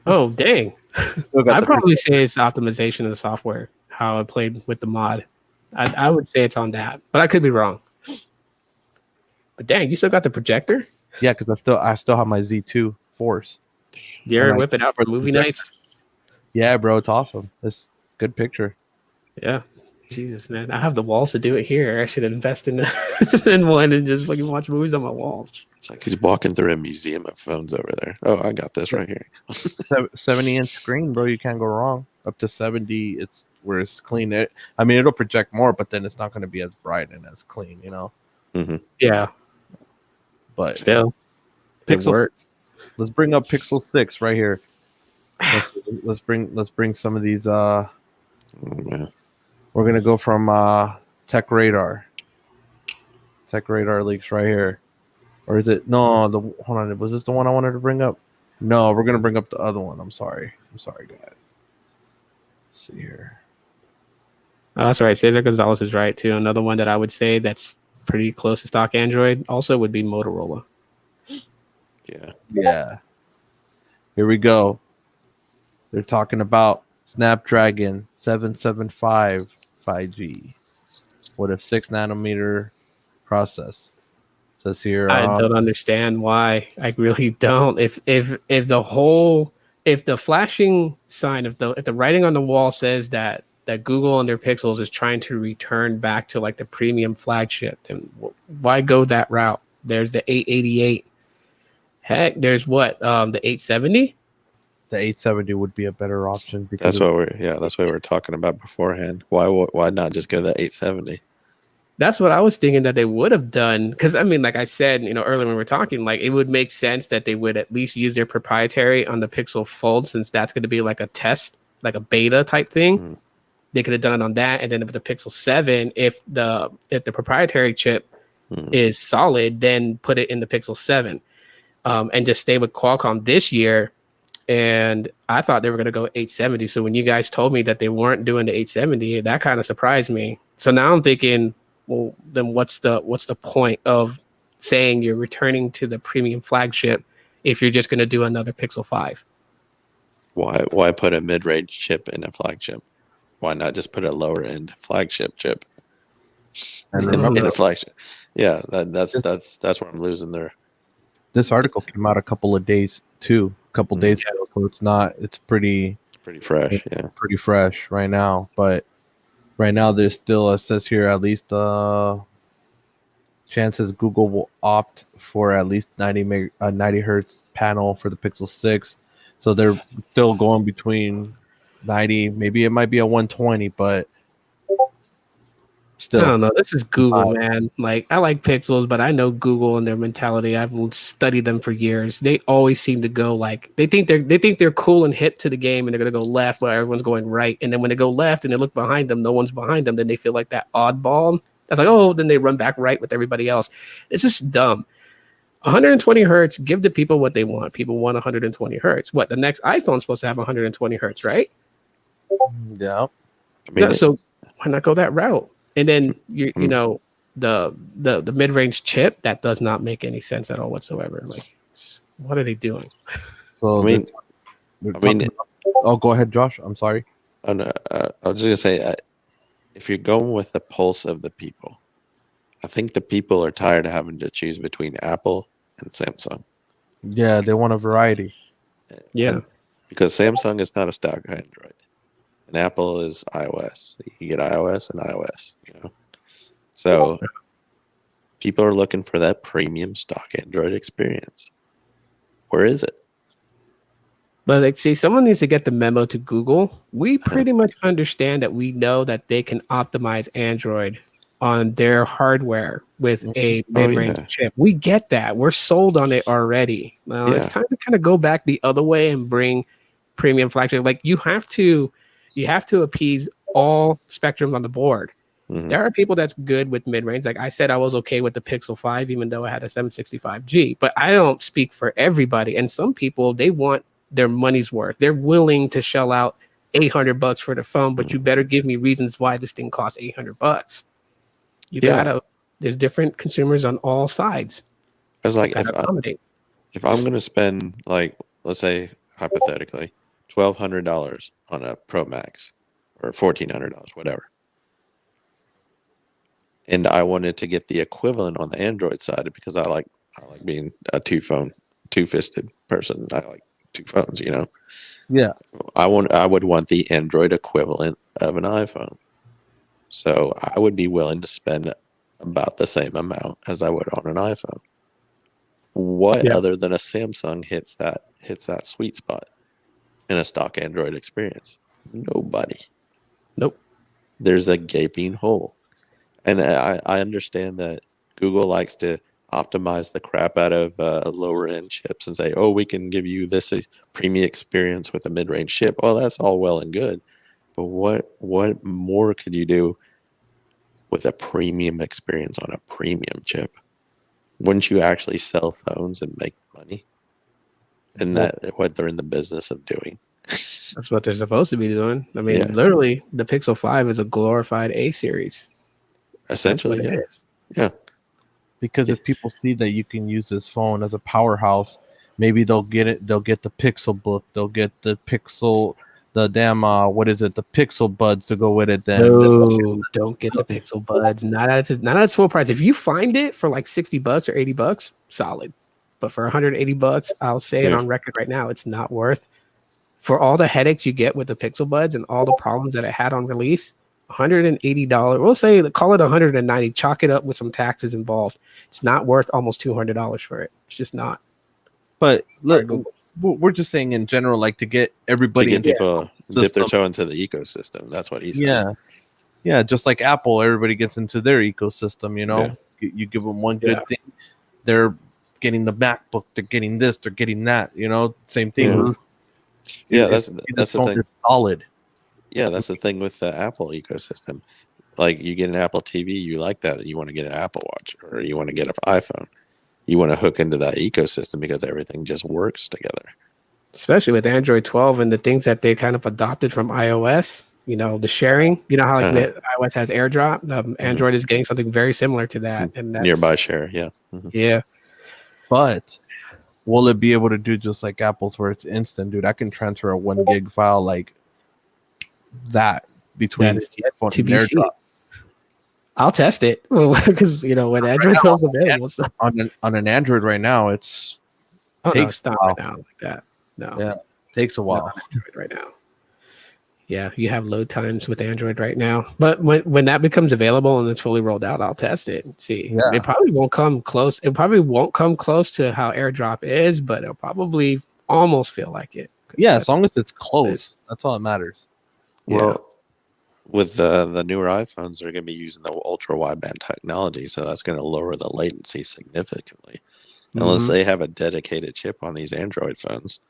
Oh dang! I'd probably say it's optimization of the software, how it played with the mod. I would say it's on that, but I could be wrong. But dang, you still got the projector? Yeah, because I still have my Z2 Force. Do you ever whip it out for movie nights? Yeah, bro, it's awesome. It's good picture. Yeah. Jesus, man. I have the walls to do it here. I should invest in in one and just fucking watch movies on my walls. It's like he's walking through a museum of phones over there. Oh, I got this right here. 70-inch screen, bro. You can't go wrong. Up to 70, it's where it's clean. I mean, it'll project more, but then it's not going to be as bright and as clean, you know? Yeah. But still, Pixel works. Let's bring up Pixel 6 right here. Let's bring some of these. We're gonna go from Tech Radar. Tech Radar leaks right here, or is it? No, hold on. Was this the one I wanted to bring up? No, we're gonna bring up the other one. I'm sorry, guys. Let's see here. Oh, that's right. Cesar Gonzalez is right too. Another one that I would say that's pretty close to stock Android also would be Motorola. Yeah. Here we go. They're talking about Snapdragon 775 5G with a 6-nanometer process. Says here. I don't understand why. I really don't. If the flashing sign, if the writing on the wall says that Google on their Pixels is trying to return back to like the premium flagship, then why go that route? There's the 888. Heck, there's what the 870. The 870 would be a better option because that's what we were talking about beforehand. Why not just go to the 870? That's what I was thinking that they would have done. Because I mean, like I said, earlier when we were talking, like it would make sense that they would at least use their proprietary on the Pixel Fold, since that's going to be like a test, like a beta type thing. They could have done it on that, and then with the Pixel 7, if the proprietary chip is solid, then put it in the Pixel 7, and just stay with Qualcomm this year. And I thought they were going to go 870. So when you guys told me that they weren't doing the 870, that kind of surprised me. So now I'm thinking, well, then what's the point of saying you're returning to the premium flagship if you're just going to do another Pixel 5? Why put a mid-range chip in a flagship? Why not just put a lower end flagship chip in a flagship? Yeah, that's where I'm losing there. This article came out a couple of days too. Days ago, so it's pretty fresh. Yeah, pretty fresh right now. But right now, there's still, it says here, at least chances Google will opt for at least 90 hertz panel for the Pixel 6. So they're still going between 90. Maybe it might be a 120, but still, I don't know. This is Google, man. Like, I like Pixels, but I know Google and their mentality. I've studied them for years. They always seem to go like they think they're cool and hip to the game, and they're gonna go left while everyone's going right. And then when they go left and they look behind them, no one's behind them. Then they feel like that oddball. That's like, oh, then they run back right with everybody else. It's just dumb. 120 hertz. Give the people what they want. People want 120 hertz. What, the next iPhone's supposed to have 120 hertz, right? Yeah. So why not go that route? And then the mid-range chip, that does not make any sense at all whatsoever. Like, what are they doing? So oh, go ahead, Josh. I'm sorry. Oh, no, I was just gonna say, if you're going with the pulse of the people, I think the people are tired of having to choose between Apple and Samsung. Yeah, they want a variety. Yeah, because Samsung is not a stock Android. And Apple is iOS. You get iOS and iOS, So people are looking for that premium stock Android experience. Where is it? But like, see, someone needs to get the memo to Google. We pretty much understand that we know that they can optimize Android on their hardware with a mid-range chip. We get that. We're sold on it already. Now it's time to kind of go back the other way and bring premium flagship. Like you have to appease all spectrums on the board. There are people that's good with mid-range. Like I said, I was okay with the Pixel 5, even though I had a 765G. But I don't speak for everybody. And some people, they want their money's worth. They're willing to shell out $800 for the phone, but you better give me reasons why this thing costs $800. You gotta. There's different consumers on all sides. I was like, if I'm gonna spend, like, let's say hypothetically, $1,200 on a Pro Max or $1,400, whatever, and I wanted to get the equivalent on the Android side because I like being a two-fisted person. I like two phones, you know. Yeah. I would want the Android equivalent of an iPhone. So I would be willing to spend about the same amount as I would on an iPhone. What other than a Samsung hits that sweet spot in a stock Android experience? Nobody. Nope. There's a gaping hole. And I understand that Google likes to optimize the crap out of lower end chips and say, oh, we can give you this premium experience with a mid-range chip. Well, that's all well and good. But what more could you do with a premium experience on a premium chip? Wouldn't you actually sell phones and make money? Isn't that what they're in the business of doing? That's what they're supposed to be doing. I mean, literally, the Pixel 5 is a glorified A series. Essentially, it is. Yeah. Because if people see that you can use this phone as a powerhouse, maybe they'll get it. They'll get the Pixel Book. They'll get the Pixel, the damn the Pixel Buds to go with it. Then no, don't get the Pixel Buds. Not at its full price. If you find it for like $60 or $80, solid. But for $180, I'll say it on record right now, it's not worth. For all the headaches you get with the Pixel Buds and all the problems that it had on release, $180. We'll say call it $190. Chalk it up with some taxes involved. It's not worth almost $200 for it. It's just not. But look, we're just saying in general, like to get everybody, to get people dip their toe into the ecosystem. That's what he's saying. Yeah. Just like Apple, everybody gets into their ecosystem. You know, you give them one good thing, they're getting the MacBook, they're getting this, they're getting that. You know, same thing. Yeah, that's the thing. Solid. Yeah, that's the thing with the Apple ecosystem. Like you get an Apple TV, you like that. You want to get an Apple Watch or you want to get an iPhone. You want to hook into that ecosystem because everything just works together. Especially with Android 12 and the things that they kind of adopted from iOS. You know, the sharing. You know how like iOS has AirDrop. Android is getting something very similar to that. And that's, nearby share, yeah. But will it be able to do just like Apple's where it's instant, dude? I can transfer a 1 gig file like that between phone and AirDrop. I'll test it because when Android 12 is available. So. On an Android right now, it's not right now like that. No, yeah, takes a while. Right now, yeah, you have load times with Android right now. But when that becomes available and it's fully rolled out, I'll test it and see. It probably won't come close. It probably won't come close to how AirDrop is, but it'll probably almost feel like it. Yeah, as long as it's close, that's all that matters. Well, with the newer iPhones, they're going to be using the ultra wideband technology, so that's going to lower the latency significantly. Unless they have a dedicated chip on these Android phones,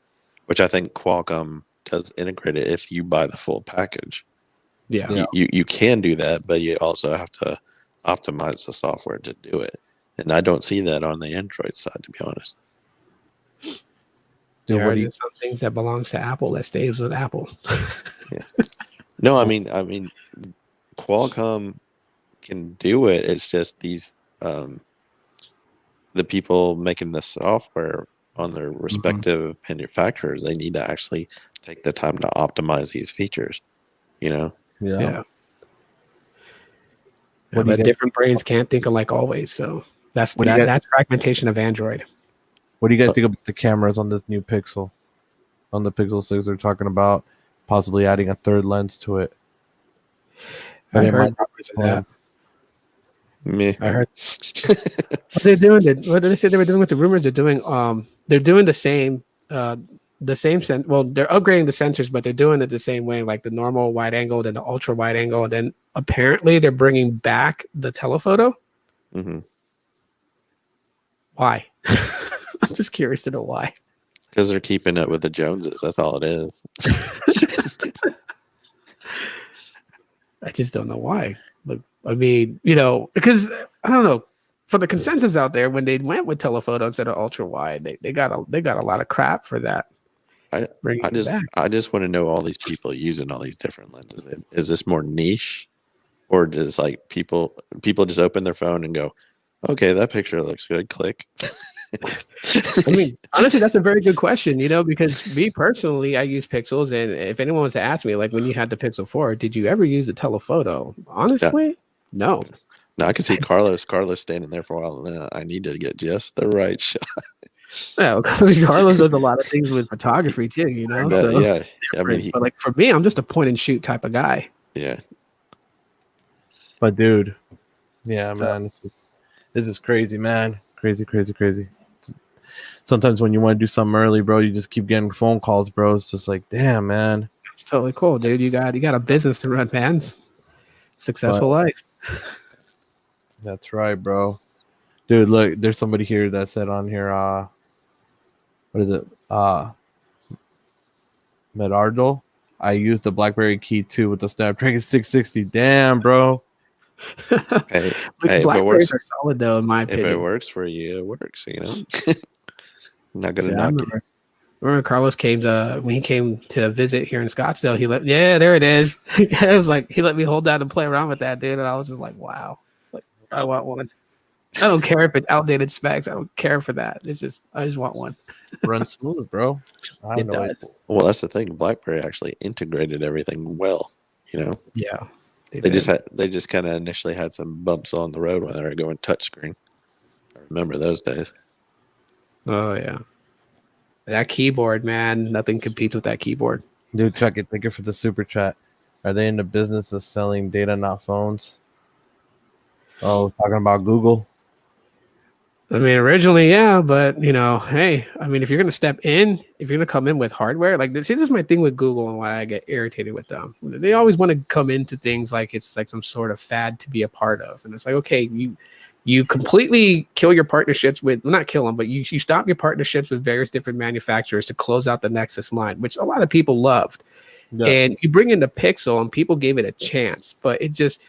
which I think Qualcomm does integrate it if you buy the full package. Yeah. You can do that, but you also have to optimize the software to do it. And I don't see that on the Android side, to be honest. There are just some things that belongs to Apple that stays with Apple. No, I mean, Qualcomm can do it. It's just these the people making the software on their respective manufacturers. They need to actually take the time to optimize these features. Yeah. But different brains can't think alike always. So that's fragmentation of Android. What do you guys think about the cameras on this new Pixel? On the Pixel 6, they're talking about possibly adding a third lens to it. I heard that. Me. I heard. What they're doing? What did they say they were doing with the rumors? They're doing the same the same well, they're upgrading the sensors, but they're doing it the same way, like the normal wide angle, then the ultra wide angle, and then apparently they're bringing back the telephoto. Mm-hmm. Why? I'm just curious to know why. Because they're keeping up with the Joneses. That's all it is. I just don't know why. Look, I mean, you know, because I don't know. For the consensus out there, when they went with telephoto instead of ultra wide, they got a lot of crap for that. I just want to know all these people using all these different lenses. Is this more niche, or does like people just open their phone and go, okay, that picture looks good, click? I mean, honestly, that's a very good question, you know, because me personally, I use Pixels, and if anyone was to ask me, like when you had the Pixel 4, did you ever use a telephoto? Honestly, no. Now I can see Carlos standing there for a while. I need to get just the right shot. Yeah, Carlos does a lot of things with photography too, you know. So yeah, I mean, but like for me, I'm just a point and shoot type of guy. Yeah. But dude, yeah, man, this is crazy, man. Crazy. Sometimes when you want to do something early, bro, you just keep getting phone calls, bro. It's just like, damn, man. It's totally cool, dude. You got a business to run, man. Successful life. That's right, bro. Dude, look, there's somebody here that said on here, what is it? Medardo. I used the BlackBerry Key 2 with the Snapdragon 660. Damn, bro. Hey, BlackBerries are solid though, in my opinion. If it works for you, it works. You know, not gonna knock it. Remember Carlos when he came to visit here in Scottsdale. There it is. I was like, he let me hold that and play around with that, dude, and I was just like, wow, like I want one. I don't care if it's outdated specs. I don't care for that. I just want one. Runs smooth, bro. It does. Well, that's the thing. BlackBerry actually integrated everything well. You know. Yeah. They just kind of initially had some bumps on the road when they were going touchscreen. I remember those days. Oh yeah. That keyboard, man. Nothing competes with that keyboard. Dude, Chuck it. Thank you for the super chat. Are they in the business of selling data, not phones? Oh, talking about Google. I mean, originally, yeah, but you know, hey, I mean, if you're gonna come in with hardware, like this is my thing with Google and why I get irritated with them. They always want to come into things like it's like some sort of fad to be a part of, and it's like, okay, you completely kill your partnerships with, well, not kill them, but you stop your partnerships with various different manufacturers to close out the Nexus line, which a lot of people loved, and you bring in the Pixel, and people gave it a chance, but it just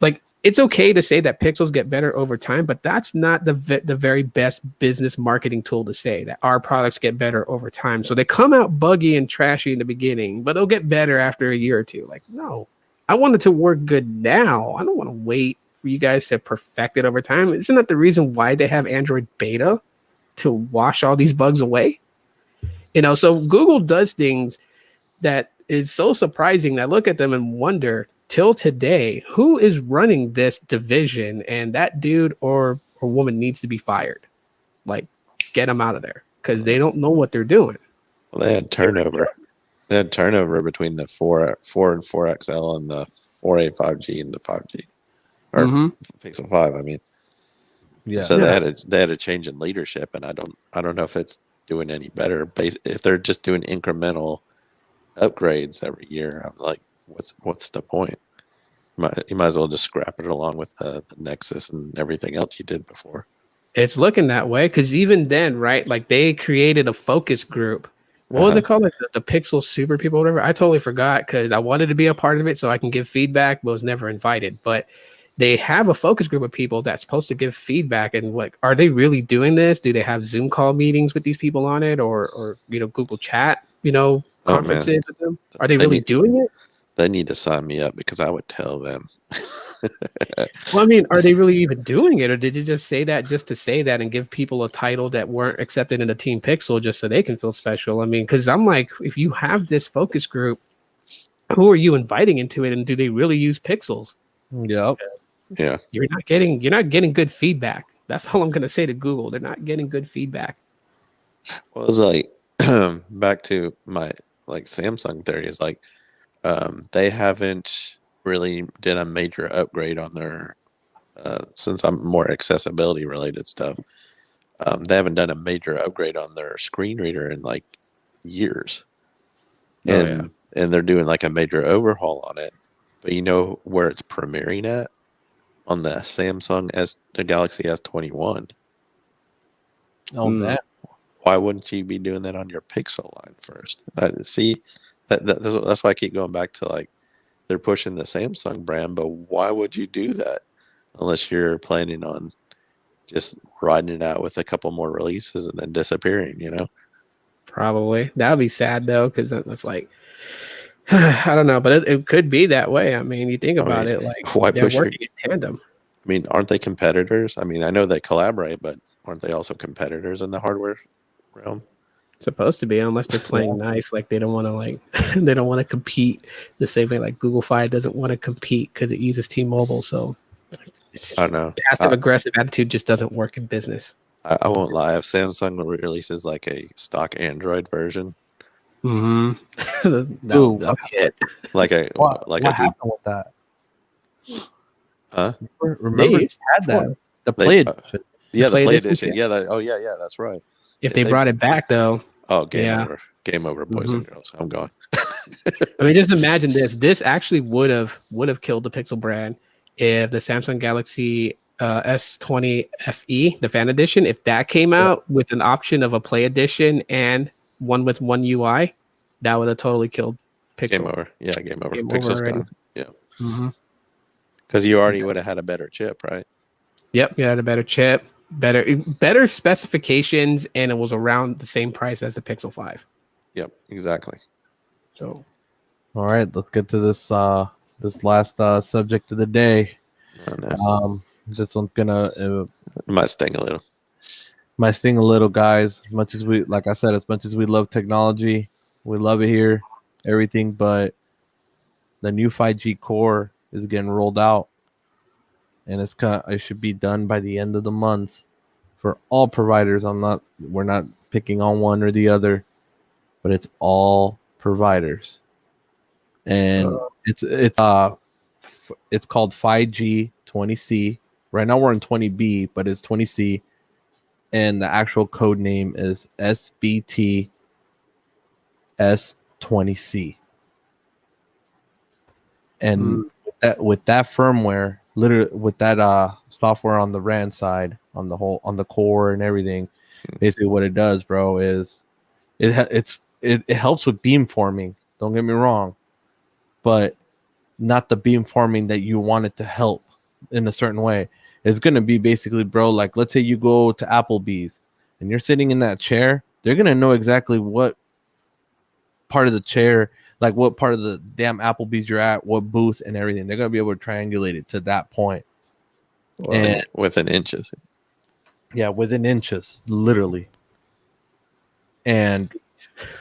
like. It's okay to say that Pixels get better over time, but that's not the very best business marketing tool to say that our products get better over time. So they come out buggy and trashy in the beginning, but they'll get better after a year or two. Like, no, I want it to work good now. I don't want to wait for you guys to perfect it over time. Isn't that the reason why they have Android beta, to wash all these bugs away? You know, so Google does things that is so surprising that I look at them and wonder, till today, who is running this division? And that dude or woman needs to be fired. Like, get them out of there because they don't know what they're doing. Well, they had turnover. They had turnover between the 4 and 4XL and the 4A 5G and the 5G or Pixel 5. I mean, So they had a change in leadership, and I don't know if it's doing any better. If they're just doing incremental upgrades every year, I'm like, what's the point? You might as well just scrap it along with the Nexus and everything else you did before. It's looking that way because even then, right? Like they created a focus group. What was it called? Like the Pixel Super people, or whatever. I totally forgot because I wanted to be a part of it so I can give feedback, but was never invited. But they have a focus group of people that's supposed to give feedback. And like, are they really doing this? Do they have Zoom call meetings with these people on it, or Google Chat, conferences with them? Are they really doing it? They need to sign me up because I would tell them. Well, I mean, are they really even doing it, or did you just say that just to say that and give people a title that weren't accepted in the Team Pixel just so they can feel special? I mean, because I'm like, if you have this focus group, who are you inviting into it, and do they really use Pixels? Yep. Yeah. You're not getting good feedback. That's all I'm gonna say to Google. They're not getting good feedback. Well, it's like back to my Samsung theory is like they haven't really did a major upgrade on their since I'm more accessibility related stuff. They haven't done a major upgrade on their screen reader in like years, Oh, and they're doing like a major overhaul on it. But you know where it's premiering at? On the the Galaxy S21. Oh, that. Why wouldn't you be doing that on your Pixel line first? See, that's why I keep going back to like they're pushing the Samsung brand, but why would you do that unless you're planning on just riding it out with a couple more releases and then disappearing? You know, probably that would be sad though, because it's like I don't know, but it could be that way. I mean, you think I about mean, it, like why they're push your? working in tandem. I mean, aren't they competitors? I mean, I know they collaborate, but aren't they also competitors in the hardware realm? Supposed to be, unless they're playing nice, like they don't want to like they don't want to compete the same way like Google Fi doesn't want to compete because it uses T-Mobile. So I don't know. passive aggressive attitude just doesn't work in business. I won't lie. If Samsung releases like a stock Android version, That'll hit. like a What a happened with that? huh? Remember, They they had that the They- Play Edition. Yeah, the Play Play Edition, Edition. Yeah, yeah, that's right. If they brought it back though, Oh, game yeah. over. Game over, boys and girls. I'm gone. I mean, just imagine this. This actually would have killed the Pixel brand if the Samsung Galaxy S20 FE, the Fan Edition, if that came out with an option of a Play Edition and one with one UI, that would have totally killed Pixel. Game over. Yeah, game over. Game Pixel's over already. gone. Yeah. Because you already would have had a better chip, right? Yep, you had a better chip, better specifications, and it was around the same price as the Pixel 5. Yep, exactly. So, all right, let's get to this this last subject of the day. This one's gonna it might sting a little. Might sting a little, guys. As much as we, like I said, as much as we love technology, we love it here, everything. But the new 5G core is getting rolled out, and it should be done by the end of the month for all providers. We're not picking on one or the other, but it's all providers, and it's called 5G 20C. Right now we're in 20B, but it's 20C, and the actual code name is SBT S20C. And with that firmware, literally with that software on the RAN side, on the core and everything, basically what it does, bro, is it helps with beamforming. Don't get me wrong, but not the beamforming that you want it to help in a certain way. It's gonna be basically, bro, like let's say you go to Applebee's and you're sitting in that chair, they're gonna know exactly what part of the chair, like what part of the damn Applebee's you're at, what booth and everything. They're gonna be able to triangulate it to that point. And within inches. Yeah, within inches, literally. And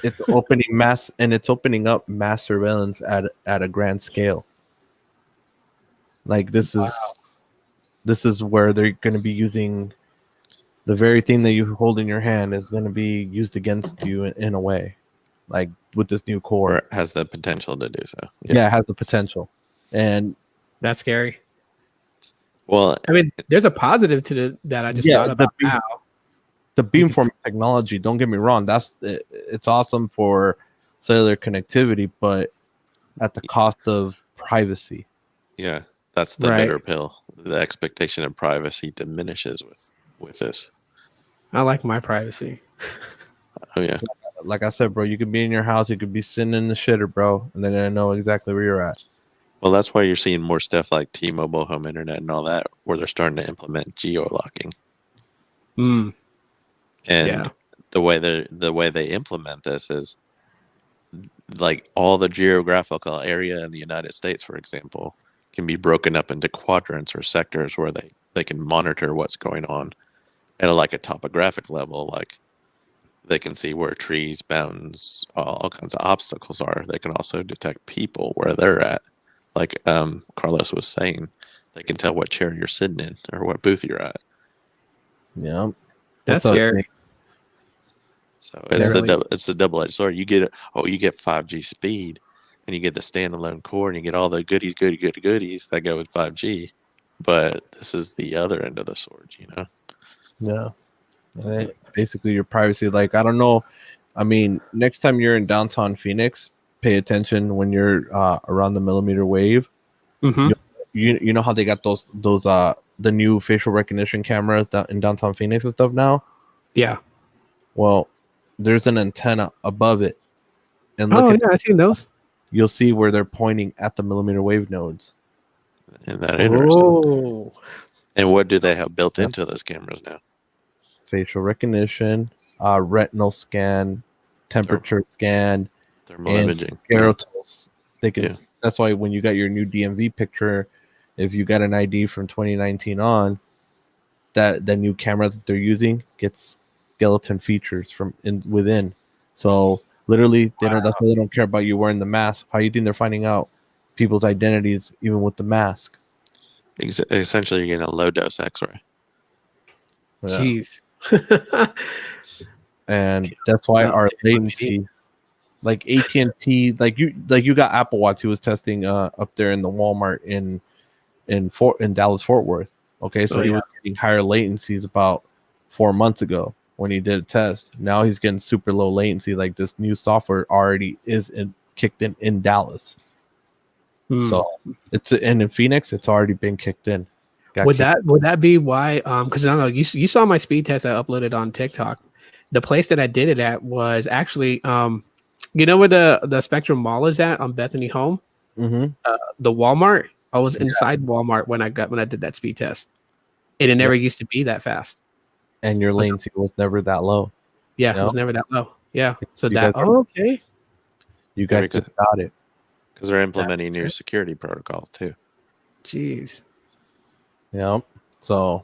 it's opening up mass surveillance at a grand scale. Like this is where they're going to be using the very thing that you hold in your hand is going to be used against you in a way, like with this new core. Or it has the potential to do so. Yeah, it has the potential, and that's scary. Well, I mean, there's a positive to that. I just thought about now. The beamforming technology. Don't get me wrong; it's awesome for cellular connectivity, but at the cost of privacy. Yeah, that's the bitter pill. The expectation of privacy diminishes with this. I like my privacy. Oh yeah. Like I said, bro, you could be in your house, you could be sitting in the shitter, bro, and they're gonna know exactly where you're at. Well, that's why you're seeing more stuff like T-Mobile home internet and all that, where they're starting to implement geo-locking. And the way they implement this is like all the geographical area in the United States, for example, can be broken up into quadrants or sectors where they can monitor what's going on at a topographic level. Like they can see where trees, mountains, all kinds of obstacles are. They can also detect people where they're at. Like Carlos was saying, they can tell what chair you're sitting in or what booth you're at. Yeah, that's scary. So it's the double-edged sword. You get 5G speed, and you get the standalone core, and you get all the goodies that go with 5G. But this is the other end of the sword, you know. Yeah, basically your privacy. Like I don't know I mean, next time you're in downtown Phoenix, pay attention when you're around the millimeter wave. Mm-hmm. You know how they got those the new facial recognition cameras in downtown Phoenix and stuff now. Yeah. Well, there's an antenna above it, and Oh yeah, I've seen those. you'll see where they're pointing at the millimeter wave nodes. Isn't that interesting? Oh. And what do they have built into those cameras now? Facial recognition, retinal scan, temperature scan, Thermal and imaging. Aerotols. They can. Yeah. That's why when you got your new DMV picture, if you got an ID from 2019 on, that the new camera that they're using gets skeleton features from within. So literally, they don't. That's why they don't care about you wearing the mask. How you think they're finding out people's identities even with the mask? Essentially, you're getting a low dose X-ray. Yeah. Jeez. And that's why our latency, like AT&T, like you got Apple Watch. He was testing up there in the Walmart in Dallas Fort Worth. Okay, so he was getting higher latencies about 4 months ago when he did a test. Now he's getting super low latency. Like this new software already is kicked in Dallas. So it's in Phoenix. It's already been kicked in. Would that be why? Because I don't know. You saw my speed test I uploaded on TikTok. The place that I did it at was actually, you know where the Spectrum Mall is at on Bethany Home. Mm-hmm. The Walmart. I was inside Walmart when I did that speed test, and it never used to be that fast. And your latency was never that low. Yeah, it was never that low. Yeah, so that okay. You guys just got it because they're implementing new security protocols too. Jeez. Yeah. So,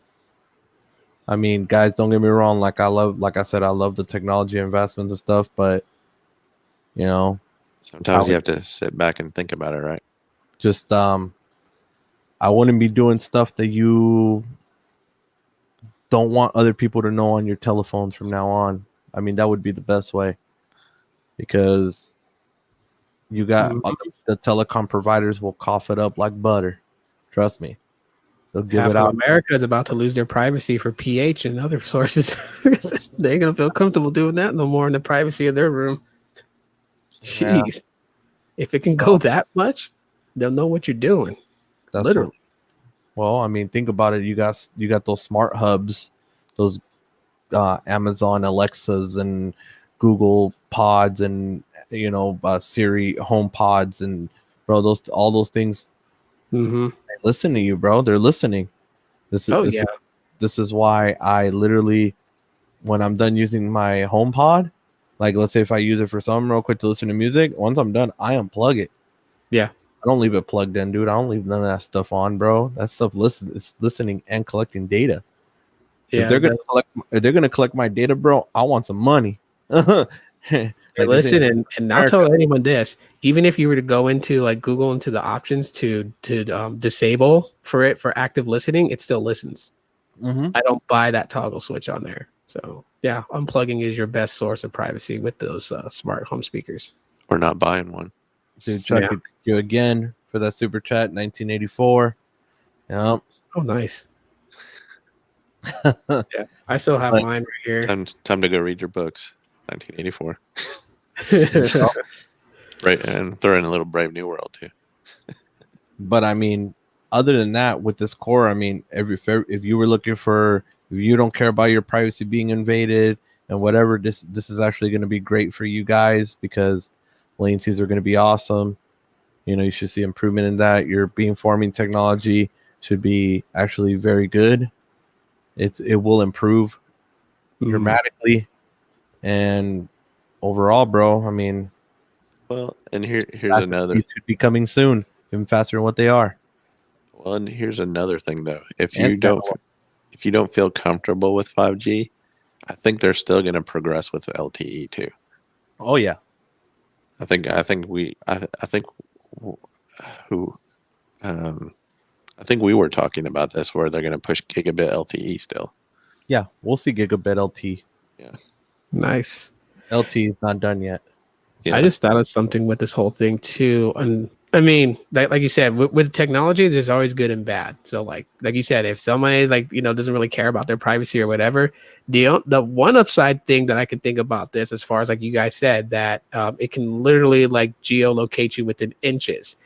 I mean, guys, don't get me wrong. Like I said, I love the technology investments and stuff, but you know, sometimes you have to sit back and think about it, right? Just I wouldn't be doing stuff that you don't want other people to know on your telephones from now on. I mean, that would be the best way, because you got the telecom providers will cough it up like butter. Trust me. They'll give Half it out. America is about to lose their privacy for pH and other sources. They ain't gonna feel comfortable doing that no more in the privacy of their room. Jeez. Yeah. If it can go that much, they'll know what you're doing. That's literally. Well, I mean, think about it. You got those smart hubs, those Amazon Alexas and Google Pods, and Siri Home Pods, and bro, all those things. Mm-hmm. They listen to you, bro. They're listening. This is why I literally, when I'm done using my Home Pod, like let's say if I use it for something real quick to listen to music, once I'm done, I unplug it. Yeah. I don't leave it plugged in, dude. I don't leave none of that stuff on, bro. That stuff it's listening and collecting data. Yeah, if they're gonna collect my data, bro, I want some money. Like listen, and I'll tell anyone this: even if you were to go into like Google into the options to disable for active listening, it still listens. Mm-hmm. I don't buy that toggle switch on there. So yeah, unplugging is your best source of privacy with those smart home speakers. Or not buying one. Dude, Chuck, thank you again for that super chat, 1984. Yep. Oh, nice. Yeah, I still have mine right here. Time to go read your books. 1984. Right, and throw in a little Brave New World too. But I mean, other than that, with this core, I mean, if you were looking for, if you don't care about your privacy being invaded and whatever, this is actually going to be great for you guys, because latencies are going to be awesome. You should see improvement in that. Your beamforming technology should be actually very good. It will improve dramatically, and overall, bro. I mean, well, and here's another. These should be coming soon, even faster than what they are. Well, and here's another thing though. If you don't feel comfortable with 5G, I think they're still going to progress with LTE too. Oh yeah. I think we were talking about this, where they're going to push gigabit LTE still. Yeah, we'll see gigabit LTE. Yeah. Nice. LTE is not done yet. Yeah. I just thought of something with this whole thing too. And I mean, like you said, with technology, there's always good and bad. So like you said, if somebody doesn't really care about their privacy or whatever, the one upside thing that I can think about this, as far as like you guys said, that it can literally like geolocate you within inches.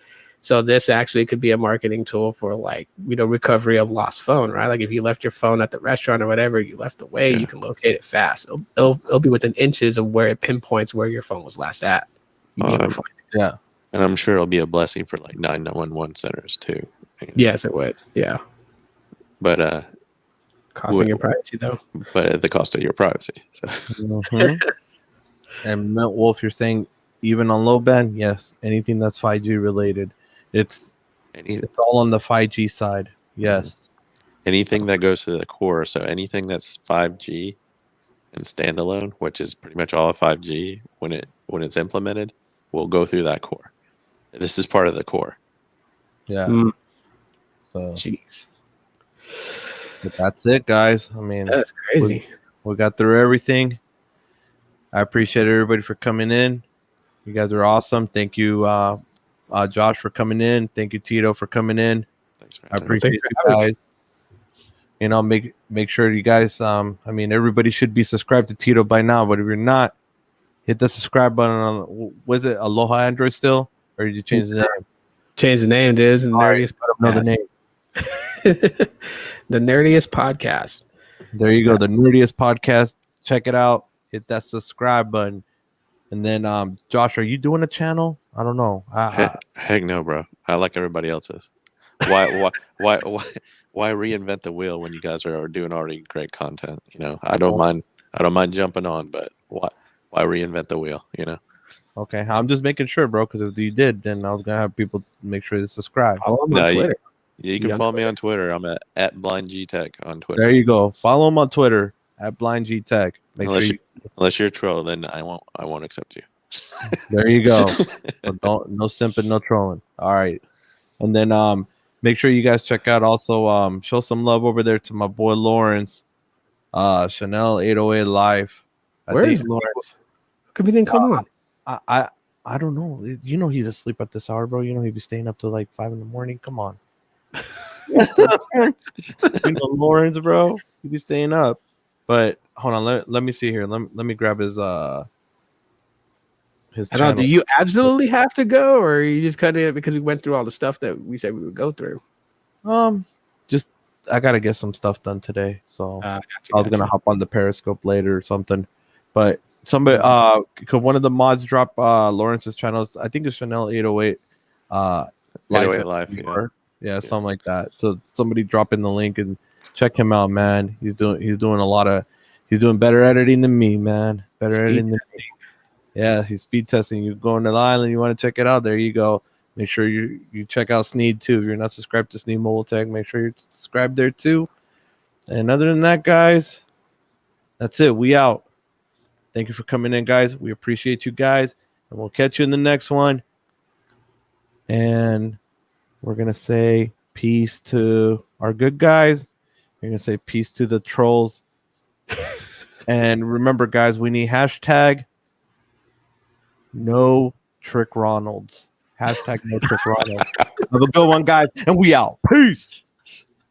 So this actually could be a marketing tool for recovery of lost phone, right? Like if you left your phone at the restaurant or whatever, you left away, you can locate it fast. It'll be within inches of where it pinpoints where your phone was last at. You'll be able to find it. Yeah. And I'm sure it'll be a blessing for like 911 centers too. Yes, it would. Yeah. But costing your privacy though. But at the cost of your privacy. So. Mm-hmm. And Mint Wolf, you're saying even on low band, yes, anything that's 5G related, it's all on the 5G side. Yes. Anything that goes to the core, so anything that's 5G and standalone, which is pretty much all of 5G when it's implemented, will go through that core. This is part of the core. Yeah. So jeez. But that's it, guys. I mean, that's crazy. We got through everything. I appreciate everybody for coming in. You guys are awesome. Thank you, Josh, for coming in. Thank you, Tito, for coming in. Thanks, man. I appreciate you guys. You know, make sure you guys. I mean, everybody should be subscribed to Tito by now. But if you're not, hit the subscribe button on. Was it Aloha Android still, or did you change the name? Change the name, dude. It's the nerdiest. I don't know the name. The Nerdiest Podcast. There you go. The Nerdiest Podcast. Check it out. Hit that subscribe button. And then, Josh, are you doing a channel? I don't know. Heck no, bro. I like everybody else's. Why reinvent the wheel when you guys are doing already great content? You know, I don't mind jumping on, but why reinvent the wheel? You know. Okay, I'm just making sure, bro. Because if you did, then I was gonna have people make sure to subscribe. Follow me on Twitter. You can follow me on Twitter. I'm at BlindGTech on Twitter. There you go. Follow him on Twitter at BlindGTech. Unless you're a troll, then I won't accept you. There you go. So no simping, no trolling. All right. And then make sure you guys check out also show some love over there to my boy Lawrence. Chanel 808 Live. Where is Lawrence? How come he didn't come on? I don't know. You know he's asleep at this hour, bro. You know he'd be staying up till like 5 a.m. Come on. You know Lawrence, bro. He'd be staying up. But hold on, let me see here. Let me grab his I don't know, do you absolutely have to go, or you just kind of because we went through all the stuff that we said we would go through? Just I gotta get some stuff done today, so I was gonna hop on the Periscope later or something. But somebody, could one of the mods drop Lawrence's channels? I think it's Chanel 808. 808 Live, yeah, something like that. So somebody drop in the link and check him out, man. He's doing better editing than me, man. Better editing than me. Yeah, he's speed testing. You go into the island, you want to check it out. There you go. Make sure you check out Sneed too. If you're not subscribed to Sneed Mobile Tech, make sure you're subscribed there too. And other than that, guys, that's it. We out. Thank you for coming in, guys. We appreciate you guys, and we'll catch you in the next one. And we're gonna say peace to our good guys. We're gonna say peace to the trolls. And remember, guys, we need hashtag no trick Ronalds. Hashtag no trick Ronalds. Have a good one, guys, and we out. Peace.